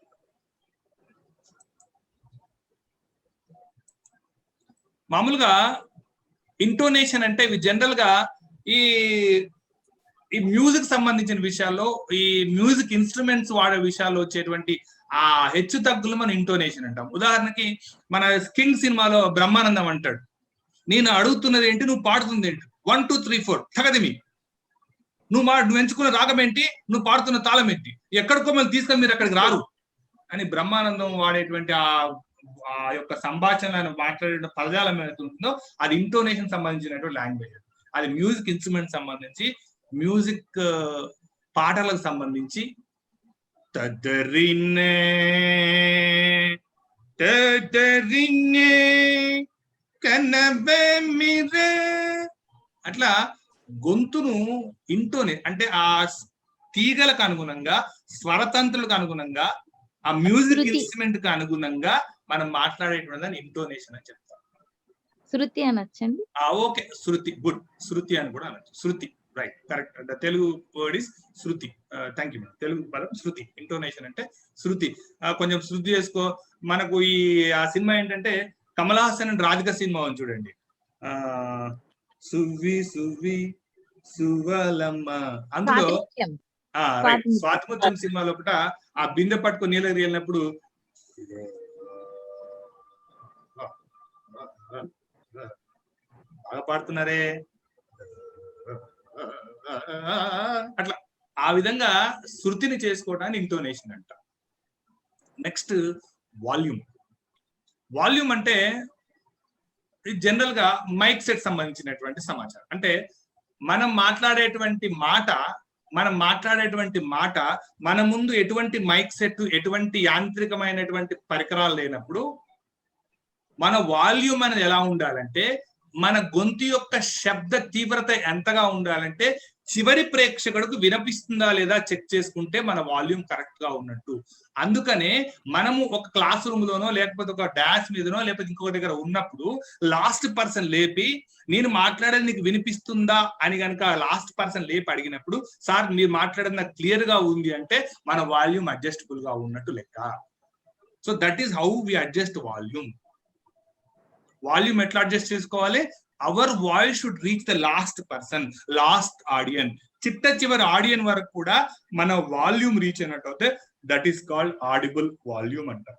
మామూలుగా ఇంటోనేషన్ అంటే ఇవి జనరల్ గా ఈ మ్యూజిక్ సంబంధించిన విషయాల్లో, ఈ మ్యూజిక్ ఇన్స్ట్రుమెంట్స్ వాడే విషయాల్లో వచ్చేటువంటి ఆ హెచ్చు తగ్గులు మనం ఇంటోనేషన్ అంటాం. ఉదాహరణకి మన కింగ్ సినిమాలో బ్రహ్మానందం అంటాడు, నేను అడుగుతున్నది ఏంటి, నువ్వు పాడుతుంది ఏంటి, 1 2 3 4 తగదిమి, నువ్వు ఎంచుకున్న రాగం ఏంటి, నువ్వు పాడుతున్న తాళం ఏంటి, ఎక్కడికో మళ్ళీ తీసుకొని మీరు అక్కడికి రారు అని బ్రహ్మానందం వాడేటువంటి ఆ యొక్క సంభాషణ మాట్లాడే పదజాలం ఏదైతే ఉంటుందో అది ఇంటోనేషన్ సంబంధించినటువంటి లాంగ్వేజ్. అది మ్యూజిక్ ఇన్స్ట్రుమెంట్ సంబంధించి, మ్యూజిక్ పాటలకు సంబంధించి అట్లా గొంతును అంటే ఆ తీగలకు అనుగుణంగా, స్వరతంత్రులకు అనుగుణంగా, ఆ మ్యూజిక్ ఇన్స్ట్రుమెంట్ కు అనుగుణంగా మనం మాట్లాడేటువంటి దాన్ని ఇంటోనేషన్ అని చెప్తాం. శృతి అనొచ్చండి. ఓకే, శృతి, గుడ్. శృతి అని కూడా అనొచ్చు. శృతి, right, correct. The Telugu word is shruti. Thank you. Telugu పదం శృతి. ఇంటోనేషన్ అంటే శృతి. కొంచెం శృతి చేసుకో. మనకు ఆ సినిమా ఏంటంటే కమల్ హాసన్ అండ్ రాధిక సినిమా ఉంది చూడండి, సువ్వి సువ్వి సువలమ్మ. అందులో స్వాతిముత్యం సినిమా లోపల ఆ బిందె పట్టుకొని నీళ్ళకి వెళ్ళినప్పుడు బాగా పాడుతున్నారే, అట్లా ఆ విధంగా శృతిని చేసుకోవడానికి ఇంటోనేషన్ అంట. Next volume. వాల్యూమ్ అంటే జనరల్ గా మైక్ సెట్ సంబంధించినటువంటి సమాచారం. అంటే మనం మాట్లాడేటువంటి మాట మన ముందు ఎటువంటి మైక్ సెట్, ఎటువంటి యాంత్రికమైనటువంటి పరికరాలు లేనప్పుడు మన వాల్యూమ్ అనేది ఎలా ఉండాలంటే, మన గొంతు యొక్క శబ్ద తీవ్రత ఎంతగా ఉండాలంటే చివరి ప్రేక్షకుడికి వినిపిస్తుందా లేదా చెక్ చేసుకుంటే మన వాల్యూమ్ కరెక్ట్ గా ఉన్నట్టు. అందుకనే మనము ఒక క్లాస్ రూమ్ లోనో లేకపోతే ఒక డాష్ మీదనో లేకపోతే ఇంకొక దగ్గర ఉన్నప్పుడు లాస్ట్ పర్సన్ లేపి నేను మాట్లాడేది నీకు వినిపిస్తుందా అని కనుక లాస్ట్ పర్సన్ లేపి అడిగినప్పుడు, సార్ మీరు మాట్లాడేది నాకు క్లియర్ గా ఉంది అంటే మన వాల్యూమ్ అడ్జస్టబుల్ గా ఉన్నట్టు లెక్క. So that is how we adjust volume. Volume ఎట్లా అడ్జస్ట్ చేసుకోవాలి? Our voice should reach the last person, last audience. చిట్ట చివరి ఆడియన్ వరకు కూడా మన వాల్యూమ్ రీచ్ అయినట్టు అయితే that is called audible volume అంటాం.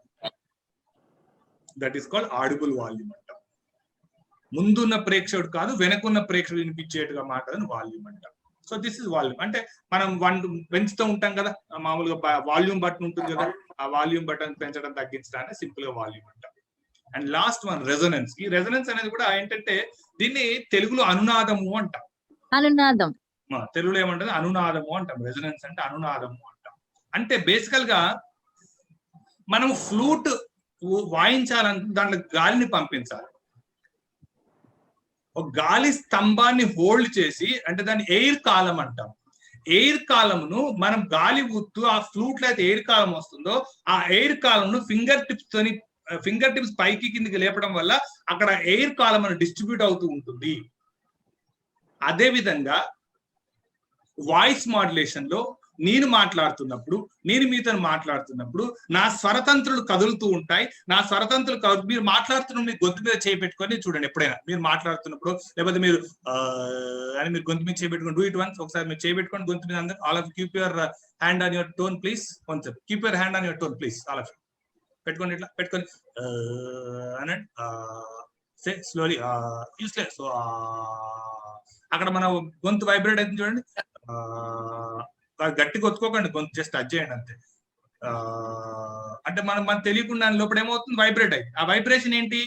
That is called audible volume అంటాం. ముందున్న ప్రేక్షకుడు కాదు, వెనకున్న ప్రేక్షకుడు వినిపించేట్టుగా మాట్లాడని వాల్యూమ్ అంటాం. So this is volume. అంటే మనం పెంచుతూ ఉంటాం కదా, మామూలుగా వాల్యూమ్ బటన్ ఉంటుంది కదా, ఆ వాల్యూమ్ బటన్ పెంచడం తగ్గించడానికి సింపుల్ గా వాల్యూమ్ అంటాం. And last one resonance. ఈ రెజొనెన్స్ అనేది కూడా ఏంటంటే దీన్ని తెలుగులో అనునాదము అంటాం. అనునాదం తెలుగులో ఏమంటుంది? అనునాదము అంటాం. రెజొనెన్స్ అంటే అనునాదము అంటాం. అంటే బేసికల్ గా మనం ఫ్లూట్ వాయించాలంటే దాంట్లో గాలిని పంపించాలి. ఒక గాలి స్తంభాన్ని హోల్డ్ చేసి, అంటే దాన్ని ఎయిర్ కాలం అంటాం. ఎయిర్ కాలమును మనం గాలి ఊత్తు ఆ ఫ్లూట్ లో అయితే ఎయిర్ కాలం వస్తుందో ఆ ఎయిర్ కాలంను ఫింగర్ టిప్స్ పైకి కిందికి లేపడం వల్ల అక్కడ ఎయిర్ కాలం అని డిస్ట్రిబ్యూట్ అవుతూ ఉంటుంది. అదే విధంగా వాయిస్ మాడ్యులేషన్ లో నేను మీతో మాట్లాడుతున్నప్పుడు నా స్వరతంత్రులు కదులుతూ ఉంటాయి. నా స్వరతంత్రులు మీరు మాట్లాడుతున్న మీ గొంతు మీద చేపెట్టుకొని చూడండి. ఎప్పుడైనా మీరు మాట్లాడుతున్నప్పుడు, లేకపోతే మీరు అని మీరు గొంతు మీద చేపెట్టుకొని, డూ ఇట్ వన్స్. ఒకసారి మీరు చేపెట్టుకొని గొంతు మీద అందరూ, all of keep your hand on your tone please. కొంచెం keep your hand on your tone please. All of పెట్టుకోండి, ఇట్లా పెట్టుకొని అనండి స్లోలీ యూస్లెస్. సో అక్కడ మన గొంతు వైబ్రేట్ అవుతుంది చూడండి. గట్టిగా ఒత్తుకోకండి, గొంతు జస్ట్ టచ్ చేయండి అంతే. అంటే మనం తెలియకుండా లోపల ఏమవుతుంది? వైబ్రేట్ అయింది. ఆ వైబ్రేషన్ ఏంటి?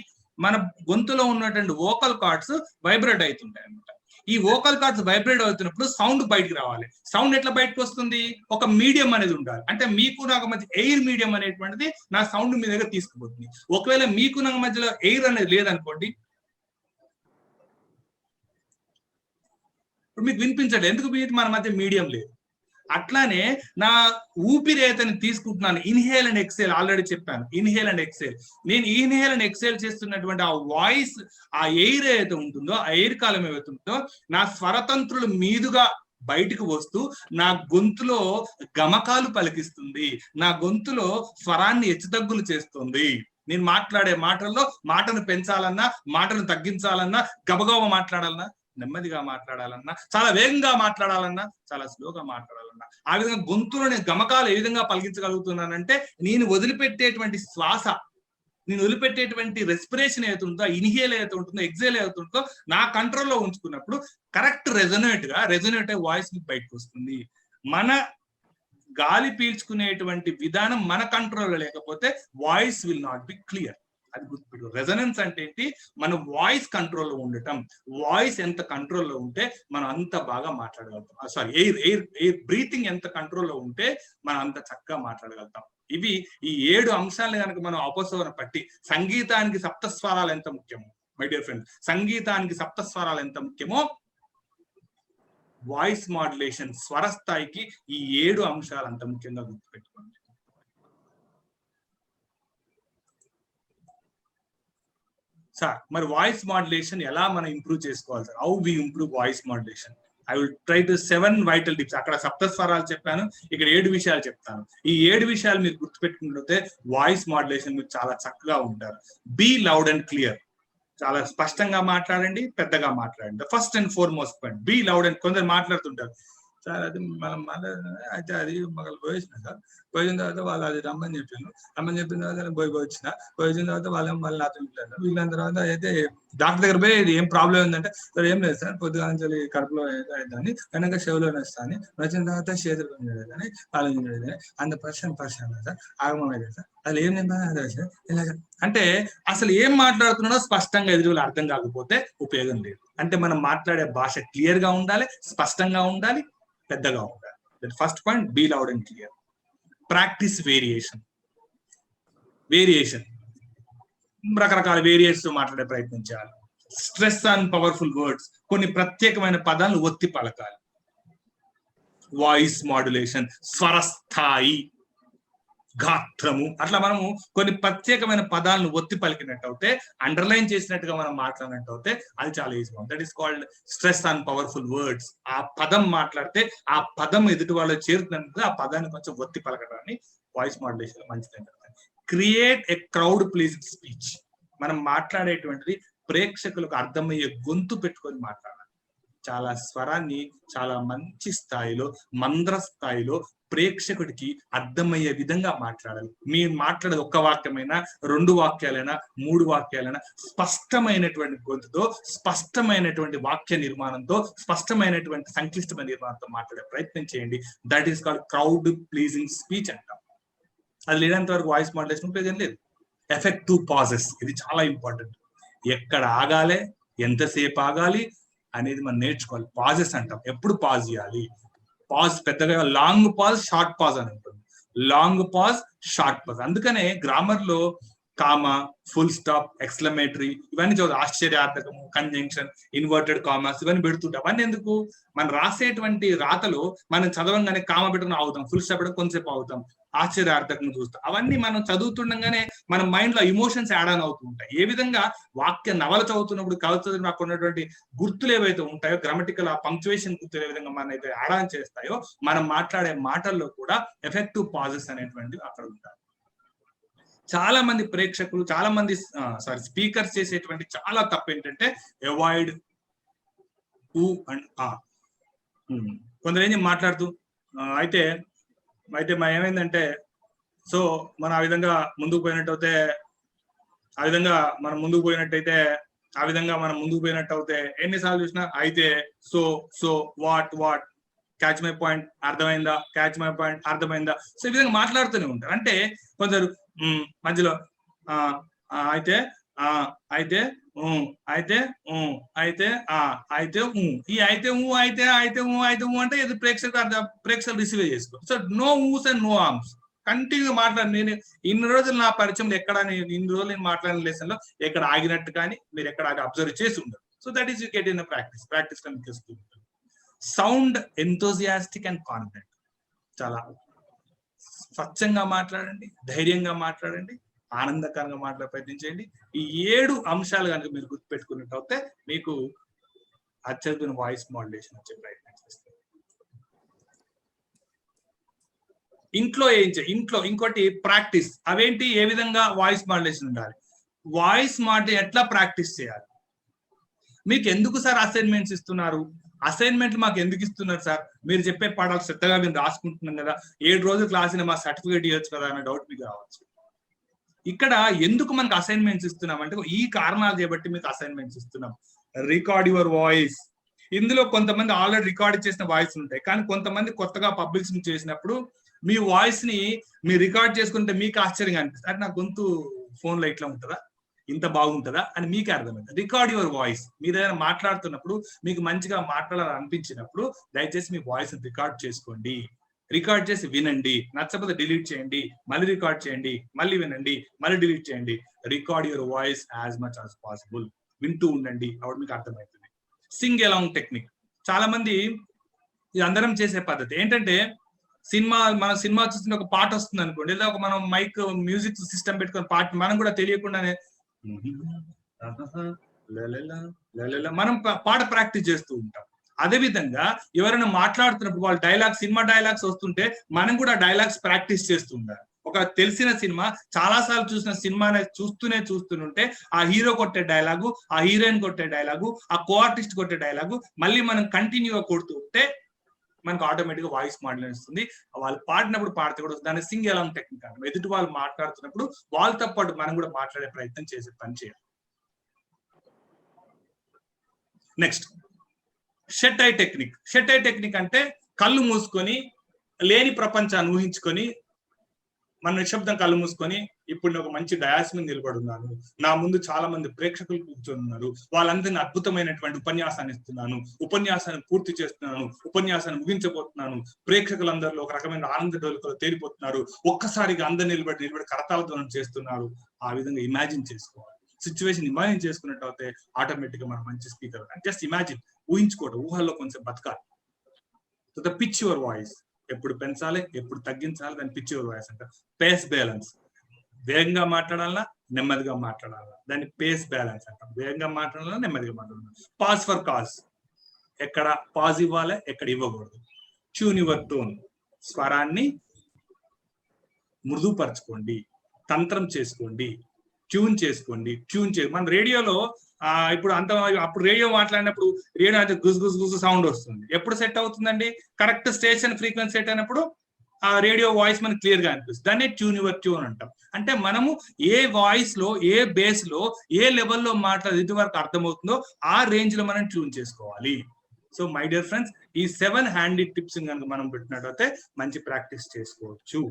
మన గొంతులో ఉన్నటువంటి వోకల్ కార్డ్స్ వైబ్రేట్ అవుతుంటాయి అనమాట. ఈ వోకల్ కార్డ్స్ వైబ్రేట్ అవుతున్నప్పుడు సౌండ్ బయటికి రావాలి. సౌండ్ ఎట్లా బయటకు వస్తుంది? ఒక మీడియం అనేది ఉండాలి. అంటే మీకు నాకు మధ్య ఎయిర్ మీడియం అనేటువంటిది నా సౌండ్ మీ దగ్గర తీసుకుపోతుంది. ఒకవేళ మీకు నాకు మధ్యలో ఎయిర్ అనేది లేదనుకోండి, ఇప్పుడు మీకు వినిపించండి. ఎందుకు మన మధ్య మీడియం లేదు. అట్లానే నా ఊపిరి అయితే తీసుకుంటున్నాను, ఇన్హేల్ అండ్ ఎక్సేల్. ఆల్రెడీ చెప్పాను, ఇన్హేల్ అండ్ ఎక్సేల్. నేను ఇన్హేల్ అండ్ ఎక్సేల్ చేస్తున్నటువంటి ఆ వాయిస్, ఆ ఎయిర్ ఏదైతే ఉంటుందో, ఆ ఎయిర్ కాలం ఏదైతే ఉంటుందో, నా స్వరతంత్రులు మీదుగా బయటకు వస్తూ నా గొంతులో గమకాలు పలికిస్తుంది, నా గొంతులో స్వరాన్ని హెచ్చుతగ్గులు చేస్తుంది. నేను మాట్లాడే మాటల్లో మాటను పెంచాలన్నా, మాటను తగ్గించాలన్నా, గబగబ మాట్లాడాలన్నా, నెమ్మదిగా మాట్లాడాలన్నా, చాలా వేగంగా మాట్లాడాలన్నా, చాలా స్లోగా మాట్లాడాలన్నా, ఆ విధంగా గొంతులో నేను గమకాలు ఏ విధంగా పలికించగలుగుతున్నానంటే, నేను వదిలిపెట్టేటువంటి శ్వాస, నేను వదిలిపెట్టేటువంటి రెస్పిరేషన్ ఏదైతే ఉంటుందో, ఇన్హేల్ ఏదైతే ఉంటుందో, ఎక్సేల్ ఏదైతే ఉంటుందో నా కంట్రోల్లో ఉంచుకున్నప్పుడు కరెక్ట్ రెజొనేట్ వాయిస్ బయటకు వస్తుంది. మన గాలి పీల్చుకునేటువంటి విధానం మన కంట్రోల్లో లేకపోతే voice will not be clear. అది గుర్తుపెట్టు. రెజనెన్స్ అంటే ఏంటి? మన వాయిస్ కంట్రోల్లో ఉండటం. వాయిస్ ఎంత కంట్రోల్లో ఉంటే మనం అంత బాగా మాట్లాడగలుగుతాం. సారీ, ఎయిర్ బ్రీతింగ్ ఎంత కంట్రోల్లో ఉంటే మనం అంత చక్కగా మాట్లాడగలుగుతాం. ఇవి ఈ 7 అంశాలను కనుక మనం అపసవన పట్టి, సంగీతానికి సప్తస్వరాలు ఎంత ముఖ్యమో మై డియర్ ఫ్రెండ్, సంగీతానికి సప్తస్వరాలు ఎంత ముఖ్యమో, వాయిస్ మాడ్యులేషన్ స్వరస్థాయికి ఈ 7 అంశాలు అంత ముఖ్యంగా గుర్తుపెట్టుకోండి. సార్, మరి వాయిస్ మాడ్యులేషన్ ఎలా మనం ఇంప్రూవ్ చేసుకోవాలి sir? How we improve voice modulation? I will try to 7 vital tips. అక్కడ సప్తస్వరాలు చెప్పాను, ఇక్కడ 7 విషయాలు చెప్తాను. ఈ 7 విషయాలు మీరు గుర్తుపెట్టుకుంటే వాయిస్ మాడ్యులేషన్ మీరు చాలా చక్కగా ఉంటారు. Be loud and clear. చాలా స్పష్టంగా మాట్లాడండి, పెద్దగా మాట్లాడండి. First and foremost point, be loud and. కొందరు మాట్లాడుతుంటారు, సార్ అది మనం అయితే అది మగలు పోయేసిన సార్, పోయిన తర్వాత వాళ్ళు అది రమ్మని చెప్పాను, చెప్పిన తర్వాత పోయిన తర్వాత వాళ్ళేమో మళ్ళీ నాతో వెళ్ళాను. వీళ్ళిన తర్వాత అయితే డాక్టర్ దగ్గర పోయి ఇది ఏం ప్రాబ్లం ఉందంటే, సార్ ఏం లేదు సార్, పొద్దుగాంచి కడుపులో అవుతుందని, వెనక చెవులో వస్తాను, వచ్చిన తర్వాత చేతులు కానీ వాళ్ళు అంత పర్సెంట్ సార్ ఆగమవుతుంది సార్, అది ఏం ఇలాగ. అంటే అసలు ఏం మాట్లాడుతున్నాడో స్పష్టంగా ఎదురు అర్థం కాకపోతే ఉపయోగం లేదు. అంటే మనం మాట్లాడే భాష క్లియర్ గా ఉండాలి, స్పష్టంగా ఉండాలి, పెద్దగా ఉండాలి. First point, be loud and clear. Practice variation. రకరకాల వేరియేషన్స్ మాట్లాడే ప్రయత్నం చేయాలి. Stress on powerful words. కొన్ని ప్రత్యేకమైన పదాలను ఒత్తి పలకాలి. వాయిస్ మాడ్యులేషన్, స్వరస్థాయి, గాత్రము, అట్లా మనము కొన్ని ప్రత్యేకమైన పదాలను ఒత్తి పలికినట్టు అవుతే, అండర్లైన్ చేసినట్టుగా మనం మాట్లాడినట్టు అవుతే అది చాలా ఈజీగా ఉంది. That is called stress on powerful words. ఆ పదం మాట్లాడితే ఆ పదం ఎదుటి వాళ్ళు చేరుతున్నట్టు ఆ పదాన్ని కొంచెం ఒత్తి పలకడాన్ని వాయిస్ మాడ్యులేషన్ మంచిది. Create a crowd pleasing speech. మనం మాట్లాడేటువంటిది ప్రేక్షకులకు అర్థమయ్యే గొంతు పెట్టుకొని మాట్లాడాలి. చాలా స్వరాన్ని చాలా మంచి స్థాయిలో, మంద్ర స్థాయిలో ప్రేక్షకుడికి అర్థమయ్యే విధంగా మాట్లాడాలి. మీరు మాట్లాడేది 1 వాక్యమైనా, 2 వాక్యాలైనా, 3 వాక్యాలైనా స్పష్టమైనటువంటి గొంతుతో, స్పష్టమైనటువంటి వాక్య నిర్మాణంతో, స్పష్టమైనటువంటి సంక్లిష్టమైన నిర్మాణంతో మాట్లాడే ప్రయత్నం చేయండి. That is called crowd pleasing speech అంటాం. అది లేనంత వరకు వాయిస్ మాడ్యులేషన్ ఉపయోగం లేదు. ఎఫెక్టివ్ పాజెస్, ఇది చాలా ఇంపార్టెంట్. ఎక్కడ ఆగాలి, ఎంతసేపు ఆగాలి అనేది మనం నేర్చుకోవాలి. పాజెస్ అంటాం. ఎప్పుడు పాజ్ చేయాలి? పాజ్ పెద్దగా, లాంగ్ పాజ్, షార్ట్ పాజ్ అని ఉంటుంది. Long pause, short pause. అందుకనే గ్రామర్ లో కామా, ఫుల్ స్టాప్, ఎక్స్క్లమేటరీ ఇవన్నీ చదువు, ఆశ్చర్యార్థకము, కంజంక్షన్, ఇన్వర్టెడ్ కామాస్ ఇవన్నీ పెడుతుంటాం. అవన్నీ ఎందుకు? మనం రాసేటువంటి రాతలో మనం చదవంగానే కామా పెట్టుకుని ఆగుతాం, ఫుల్ స్టాప్ పెట్టుకుని కొంతసేపు ఆగుతాం, ఆశ్చర్యార్థకం చూస్తాం. అవన్నీ మనం చదువుతుండగానే మన మైండ్ లో ఇమోషన్స్ యాడ్ ఆన్ అవుతూ ఉంటాయి. ఏ విధంగా వాక్య నవల చదువుతున్నప్పుడు, కవిత చదువు నాకు ఉన్నటువంటి గుర్తులు ఏవైతే ఉంటాయో, గ్రామటికల్ ఆ పంక్చువేషన్ గుర్తులు ఏ విధంగా మన అయితే యాడ్ ఆన్ చేస్తాయో, మనం మాట్లాడే మాటల్లో కూడా ఎఫెక్టివ్ పాజెస్ అనేటువంటివి అక్కడ ఉంటాయి. చాలా మంది ప్రేక్షకులు, చాలా మంది స్పీకర్స్ చేసేటువంటి చాలా తప్పు ఏంటంటే అవాయిడ్ ఊ అండ్ ఆ. కొందరు ఏం మాట్లాడుతూ అయితే ఏమైందంటే, సో మనం ఆ విధంగా ముందుకు పోయినట్టయితే, ఎన్నిసార్లు చూసినా అయితే, so what catch my point అర్థమైందా, సో ఈ విధంగా మాట్లాడుతూనే ఉంటారు. అంటే కొందరు మధ్యలో అయితే అయితే అయితే అయితే అయితే ఈ అయితే అంటే ఇది ప్రేక్షకులు రిసీవ్ చేసుకో. So no oohs and no arms continue మాట్లాడి. నేను ఇన్ని రోజులు నా పరిచయంలో ఎక్కడ ఇన్ని రోజులు నేను మాట్లాడిన లెసన్ లో ఎక్కడ ఆగినట్టు కానీ మీరు ఎక్కడ అబ్జర్వ్ చేసి ఉండరు. So that is you get in practice కనిపిస్తూ ఉంటుంది. Sound enthusiastic and confident. చాలా స్వచ్ఛంగా మాట్లాడండి, ధైర్యంగా మాట్లాడండి, ఆనందకరంగా మాట్లాడే ప్రయత్నం చేయండి. ఈ 7 అంశాలు కనుక మీరు గుర్తుపెట్టుకున్నట్టు మీకు అత్యద్భుతమైన వాయిస్ మాడ్యులేషన్ వచ్చే ప్రయత్నం చేస్తారు. ఇంట్లో ఇంకోటి ప్రాక్టీస్. అవేంటి? ఏ విధంగా వాయిస్ మాడ్యులేషన్ ఉండాలి, వాయిస్ మాడ్యులేషన్ ఎట్లా ప్రాక్టీస్ చేయాలి. మీకు ఎందుకు సార్ అసైన్మెంట్స్ ఇస్తున్నారు? అసైన్మెంట్లు మాకు ఎందుకు ఇస్తున్నారు సార్? మీరు చెప్పే పాఠాలు శ్రద్ధగా మేము రాసుకుంటున్నాం కదా, 7 రోజులు క్లాస్ మా సర్టిఫికేట్ ఇవ్వచ్చు కదా అనే డౌట్ మీకు రావచ్చు. ఇక్కడ ఎందుకు మనకు అసైన్మెంట్స్ ఇస్తున్నాం అంటే ఈ కారణాలు చేపట్టి మీకు అసైన్మెంట్స్ ఇస్తున్నాం. Record your voice. ఇందులో కొంతమంది ఆల్రెడీ రికార్డ్ చేసిన వాయిస్ ఉంటాయి, కానీ కొంతమంది కొత్తగా పబ్లిషింగ్ చేసినప్పుడు మీ వాయిస్ ని మీరు రికార్డ్ చేసుకుంటే మీకు ఆశ్చర్యంగా అనిపిస్తుంది. అంటే నా గొంతు ఫోన్ లో ఇట్లా ఉంటుందా, ఇంత బాగుంటుందా అని మీకు అర్థమైంది. Record your voice. మీరు ఏదైనా మాట్లాడుతున్నప్పుడు మీకు మంచిగా మాట్లాడాలని అనిపించినప్పుడు దయచేసి మీ వాయిస్ రికార్డ్ చేసుకోండి. రికార్డ్ చేసి వినండి. నచ్చకపోతే డిలీట్ చేయండి, మళ్ళీ రికార్డ్ చేయండి, మళ్ళీ వినండి, మళ్ళీ డిలీట్ చేయండి. Record your voice as much as possible. వింటూ ఉండండి, అప్పుడు మీకు అర్థమవుతుంది. Singh along technique. చాలా మంది ఇది అందరం చేసే పద్ధతి ఏంటంటే, మన సినిమా చూసిన ఒక పాట వస్తుంది అనుకోండి, లేదా ఒక మనం మైక్ మ్యూజిక్ సిస్టమ్ పెట్టుకుని పాట మనం కూడా తెలియకుండానే మనం పాట ప్రాక్టీస్ చేస్తూ ఉంటాం. అదే విధంగా ఎవరైనా మాట్లాడుతున్నప్పుడు వాళ్ళు సినిమా డైలాగ్స్ వస్తుంటే మనం కూడా డైలాగ్స్ ప్రాక్టీస్ చేస్తూ ఉండాలి. ఒక తెలిసిన సినిమా చాలా సార్లు చూసిన సినిమాని చూస్తుంటే ఆ హీరో కొట్టే డైలాగు, ఆ హీరోయిన్ కొట్టే డైలాగు, ఆ కో ఆర్టిస్ట్ కొట్టే డైలాగు మళ్ళీ మనం కంటిన్యూగా కొడుతూ ఉంటే మనకు ఆటోమేటిక్ గా వాయిస్ మాడ్యులేషన్ వస్తుంది. వాళ్ళు పాడినప్పుడు పాడితే కూడా దాన్ని సింగ్ అలాంగ్ టెక్నిక్ అంటారు. ఎదుటి వాళ్ళు మాట్లాడుతున్నప్పుడు వాళ్ళతో పాటు మనం కూడా మాట్లాడే ప్రయత్నం చేసే పని చేయాలి. Next shut I technique. Shut I technique అంటే కళ్ళు మూసుకొని లేని ప్రపంచాన్ని ఊహించుకొని మన నిశ్శబ్దం కళ్ళు మూసుకొని ఇప్పుడు నేను ఒక మంచి డయాస్ మీద నిలబడి ఉన్నాను, నా ముందు చాలా మంది ప్రేక్షకులు కూర్చొని ఉన్నారు, వాళ్ళందరినీ అద్భుతమైనటువంటి ఉపన్యాసాన్ని ఇస్తున్నాను, ఉపన్యాసాన్ని పూర్తి చేస్తున్నాను, ఉపన్యాసాన్ని ముగించబోతున్నాను, ప్రేక్షకులందరిలో ఒక రకమైన ఆనంద డోలికలో తేలిపోతున్నారు, ఒక్కసారిగా అందరు నిలబడి కరతాళధ్వనం చేస్తున్నారు. ఆ విధంగా ఇమాజిన్ చేసుకోవాలి. సిచ్యువేషన్ ఇమాజిన్ చేసుకున్నట్టు అయితే ఆటోమేటిక్ గా మనం మంచి స్పీకర్. జస్ట్ ఇమాజిన్, ఊహించుకోవడం, ఊహల్లో కొంచెం బతకాలి. So the pitch your voice. ఎప్పుడు పెంచాలి, ఎప్పుడు తగ్గించాలి, దాన్ని పిచ్ యువర్ వాయిస్ అంటారు. Pace balance. వేగంగా మాట్లాడాలా, నెమ్మదిగా మాట్లాడాలా, దాన్ని పేస్ బ్యాలెన్స్ అంటాం. వేగంగా మాట్లాడాలా, నెమ్మదిగా మాట్లాడాలి. Pause for cause. ఎక్కడ పాజ్ ఇవ్వాలి, ఎక్కడ ఇవ్వకూడదు. Tune your tone. స్వరాన్ని మృదుపరచుకోండి, తంత్రం చేసుకోండి, ట్యూన్ చేసుకోండి. మన రేడియోలో ఇప్పుడు అప్పుడు రేడియో మాట్లాడినప్పుడు రేడియో అంటే గుజు సౌండ్ వస్తుంది. ఎప్పుడు సెట్ అవుతుందండి? కరెక్ట్ స్టేషన్ ఫ్రీక్వెన్సీ సెట్ అయినప్పుడు ఆ రేడియో వాయిస్ మనకి క్లియర్ గా అనిపిస్తుంది. దాన్ని ట్యూన్ యువర్ ట్యూన్ అంటాం. అంటే మనము ఏ వాయిస్ లో, ఏ బేస్ లో, ఏ లెవెల్లో మాట్లాడేది ఇటువరకు అర్థమవుతుందో ఆ రేంజ్ లో మనం ట్యూన్ చేసుకోవాలి. సో మై డియర్ ఫ్రెండ్స్, ఈ 7 హ్యాండీ టిప్స్ కనుక మనం పెట్టినట్టయితే మంచి ప్రాక్టీస్ చేసుకోవచ్చు.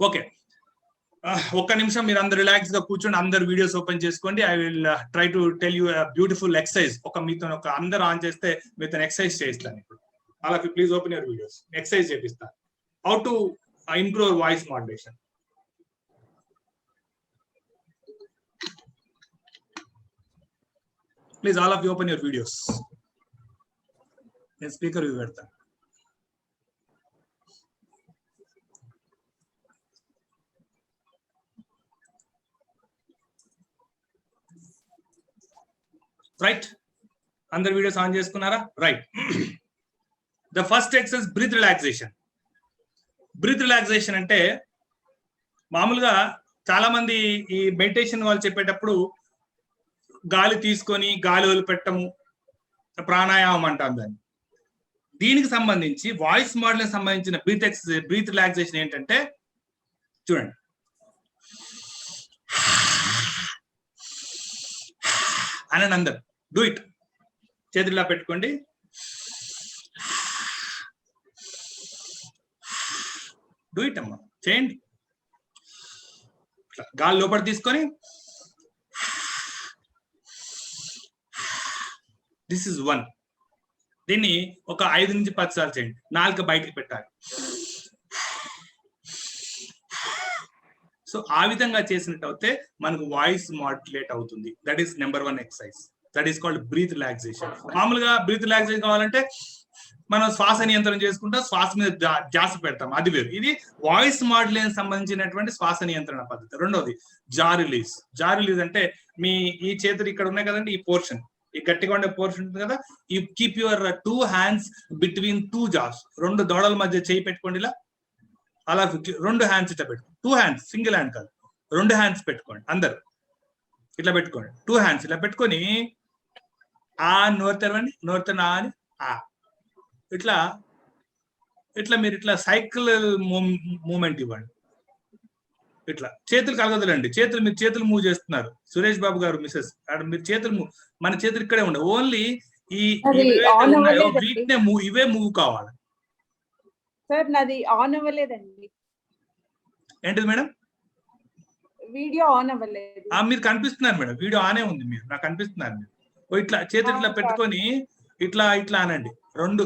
ఓకే, ఒక్క నిమిషం మీరు అందరు రిలాక్స్ గా కూర్చొని అందరు వీడియోస్ ఓపెన్ చేసుకోండి. I will try to tell you beautiful exercise. మీతో అందరు ఆన్ చేస్తే మీతో ఎక్సర్సైజ్ చేయిస్తాను ఇప్పుడు. అలా please open your videos. Exercise చేపిస్తాను. How to improve voice modulation. Please all of you open your videos. నేను స్పీకర్ వ్యూ పెడతాను. రైట్, అందరు వీడియోస్ ఆన్ చేసుకున్నారా? Right. The first exercise breath relaxation. Breath relaxation అంటే మామూలుగా చాలా మంది ఈ మెడిటేషన్ వాళ్ళు చెప్పేటప్పుడు గాలి తీసుకొని గాలి వదిలిపెట్టము, ప్రాణాయామం అంటాం దాన్ని. దీనికి సంబంధించి వాయిస్ మాడ్యులేషన్ సంబంధించిన బ్రీత్ రిలాక్సేషన్ ఏంటంటే చూడండి. అని అందరు డూ ఇట్. చేతుల్లా పెట్టుకోండి. డూ ఇట్ అమ్మా, చేయండి. గాలి లోపల తీసుకొని దిస్ ఇస్ 1. దీన్ని ఒక 5 నుంచి 10 సార్లు చేయండి. నాలుక బయటికి పెట్టాలి. సో ఆ విధంగా చేసినట్టు అయితే మనకు వాయిస్ మాడ్యులేట్ అవుతుంది. That is number 1 exercise. That is called breath relaxation. మామూలుగా బ్రీత్ రిలాక్సేషన్ కావాలంటే మనం శ్వాస నియంత్రణ చేసుకుంటా శ్వాస మీద ధ్యాస పెడతాం, అది వేరు. ఇది వాయిస్ మాడ్యులేషన్ సంబంధించినటువంటి శ్వాస నియంత్రణ పద్ధతి. రెండోది జా రిలీజ్. జా రిలీజ్ అంటే మీ ఈ చేతులు ఇక్కడ ఉన్నాయి కదండి, ఈ పోర్షన్, ఈ గట్టిగా ఉండే పోర్షన్ ఉంటుంది కదా, you keep your 2 hands between 2 jaws. 2 దవడల మధ్య చేయి పెట్టుకోండి ఇలా. అలా 2 hands ఇట్లా పెట్టుకోండి. 2 hands, సింగిల్ హ్యాండ్ కాదు, 2 hands పెట్టుకోండి. అందరు ఇట్లా పెట్టుకోండి. 2 hands ఇలా పెట్టుకొని ఆ నోరు తెరవండి, నోరు తెరవని ఆ అని ఆ ఇట్లా ఇట్లా మీరు ఇట్లా సైకిల్ మూమెంట్ ఇవ్వండి. ఇట్లా చేతులు కలగదులండి, చేతులు మీరు చేతులు మూవ్ చేస్తున్నారు. సురేష్ బాబు గారు, మిసెస్, మీరు చేతులు మన చేతులు ఇక్కడే ఉండవు, ఓన్లీ ఈ వీటినే మూవ్, ఇవే మూవ్ కావాలి. సార్ నాది ఆన్ అవ్వలేదండి. ఏంటిది మేడం? వీడియో ఆన్ అవ్వలేదు. మీరు కనిపిస్తున్నారు మేడం, వీడియో ఆనే ఉంది, మీరు నాకు కనిపిస్తున్నారు. మీరు ఇట్లా చేతులు ఇట్లా పెట్టుకొని ఇట్లా ఇట్లా అనండి. రెండు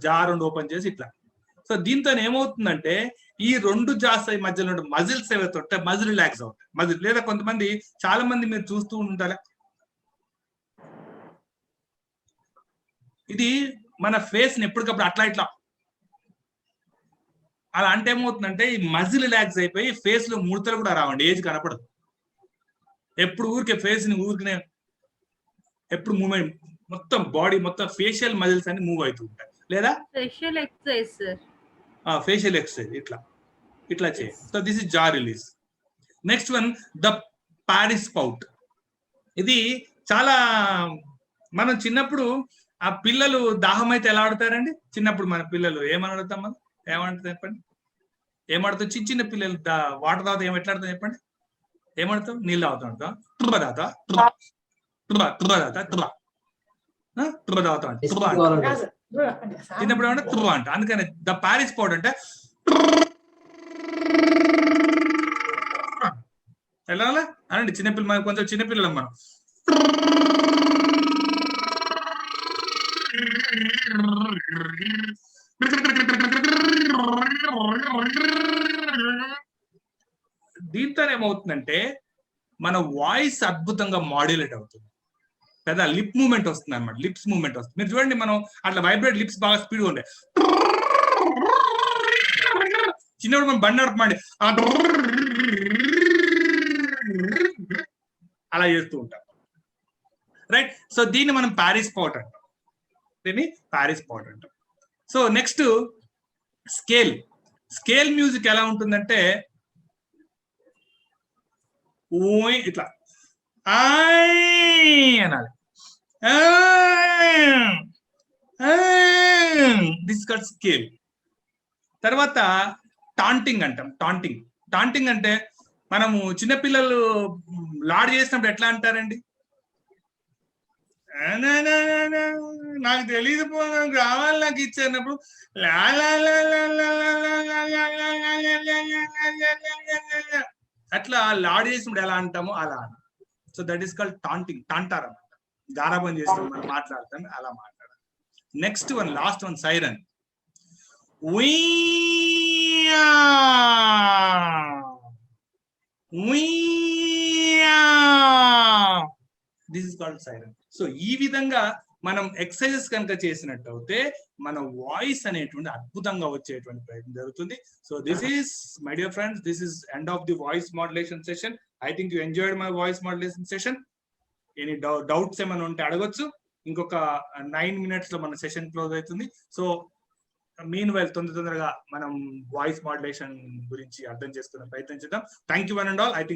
జా ఓపెన్ చేసి ఇట్లా. సో దీంతో ఏమవుతుందంటే ఈ 2 జాస్ మధ్యలో మజిల్స్ ఏవైతే ఉంటాయి మజిల్ రిలాక్స్ అవుతాయి. మజిల్ లేదా కొంతమంది, చాలా మంది మీరు చూస్తూ ఉంటారా, ఇది మన ఫేస్ ని ఎప్పటికప్పుడు అట్లా ఇట్లా అలా అంటే ఏమవుతుందంటే ఈ మజిల్ రిలాక్స్ అయిపోయి ఫేస్ లో ముడతలు కూడా రావండి, ఏజ్ కనపడదు. ఎప్పుడు ఊరికే ఫేస్ ని ఊరికనే ఎప్పుడు మూవ్మెంట్, మొత్తం బాడీ మొత్తం ఫేషియల్ మజిల్స్ అన్ని మూవ్ అవుతూ ఉంటాయి. లేదా facial exercise sir, facial exercise ఇట్లా ఇట్లా చేయండి. సో దిస్ ఇస్ జా release. Next one the Paris pout. ఇది చాలా, మనం చిన్నప్పుడు ఆ పిల్లలు దాహం అయితే ఎలా ఆడతారండి? చిన్నప్పుడు మన పిల్లలు ఏమని ఆడతాం, మనం ఏమంటారు చెప్పండి? ఏమాడతాం? చిన్న చిన్న పిల్లలు వాటర్ తాగుతా ఎట్లా ఆడతాం చెప్పండి? ఏమడతాం? నీళ్ళు తాగుతా ఉంటాం. తుర్బా తాగుతా, తుర్బా తాగుతా, తుర్బా తాగుతా అంటే తుర్బా అంట. చిన్నప్పుడు ఏమంటే తుర్బా అంట. అందుకని ద పారిస్ పౌట్ అంటే ఎలా అనండి. చిన్నపిల్ల, మనం కొంచెం చిన్నపిల్లలు మనం. దీంతో ఏమవుతుందంటే మన వాయిస్ అద్భుతంగా మాడ్యులేట్ అవుతుంది. పెద్ద లిప్ మూవ్మెంట్ వస్తుంది అనమాట, లిప్స్ మూవ్మెంట్ వస్తుంది. మీరు చూడండి, మనం అట్లా వైబ్రేట్ లిప్స్ బాగా స్పీడ్ గా ఉంటాయి. చిన్నప్పుడు మనం బండి నడపమండి అలా చేస్తూ ఉంటాం, రైట్? సో దీన్ని మనం పారిస్ పౌట్ అంటాం. దీన్ని పారిస్ పౌట్ అంటాం. So next scale. Scale music ఎలా ఉంటుందంటే ఇట్లా అనాలి. This called scale. తర్వాత టాంటింగ్ అంటాం. టాంటింగ్ అంటే మనము చిన్నపిల్లలు లాడ్ చేసినప్పుడు ఎట్లా అంటారండి? నాకు తెలియదు కావాలి నాకు ఇచ్చినప్పుడు అట్లా లాడ్ చేసినప్పుడు ఎలా అంటామో అలా. So that is called taunting. టాంటార్ అన్నమాట, గారాబం చేసినప్పుడు మనం మాట్లాడతాం, అలా మాట్లాడాలి. Next one, last one, siren. This is called siren. So ఈ విధంగా మనం ఎక్సర్సైజెస్ కనుక చేసినట్టు అయితే మన వాయిస్ అనేటువంటి అద్భుతంగా వచ్చేటువంటి ప్రయత్నం జరుగుతుంది. So this is my dear friends, this is end of the voice modulation session. I think you enjoyed my voice modulation session. Any doubts ఏమైనా ఉంటే అడగొచ్చు. ఇంకొక 9 minutes లో మన సెషన్ క్లోజ్ అవుతుంది. సో మీన్ వైల్ తొందరగా మనం వాయిస్ మాడ్యులేషన్ గురించి అర్థం చేసుకునే ప్రయత్నం చేద్దాం. Thank you one and all. I think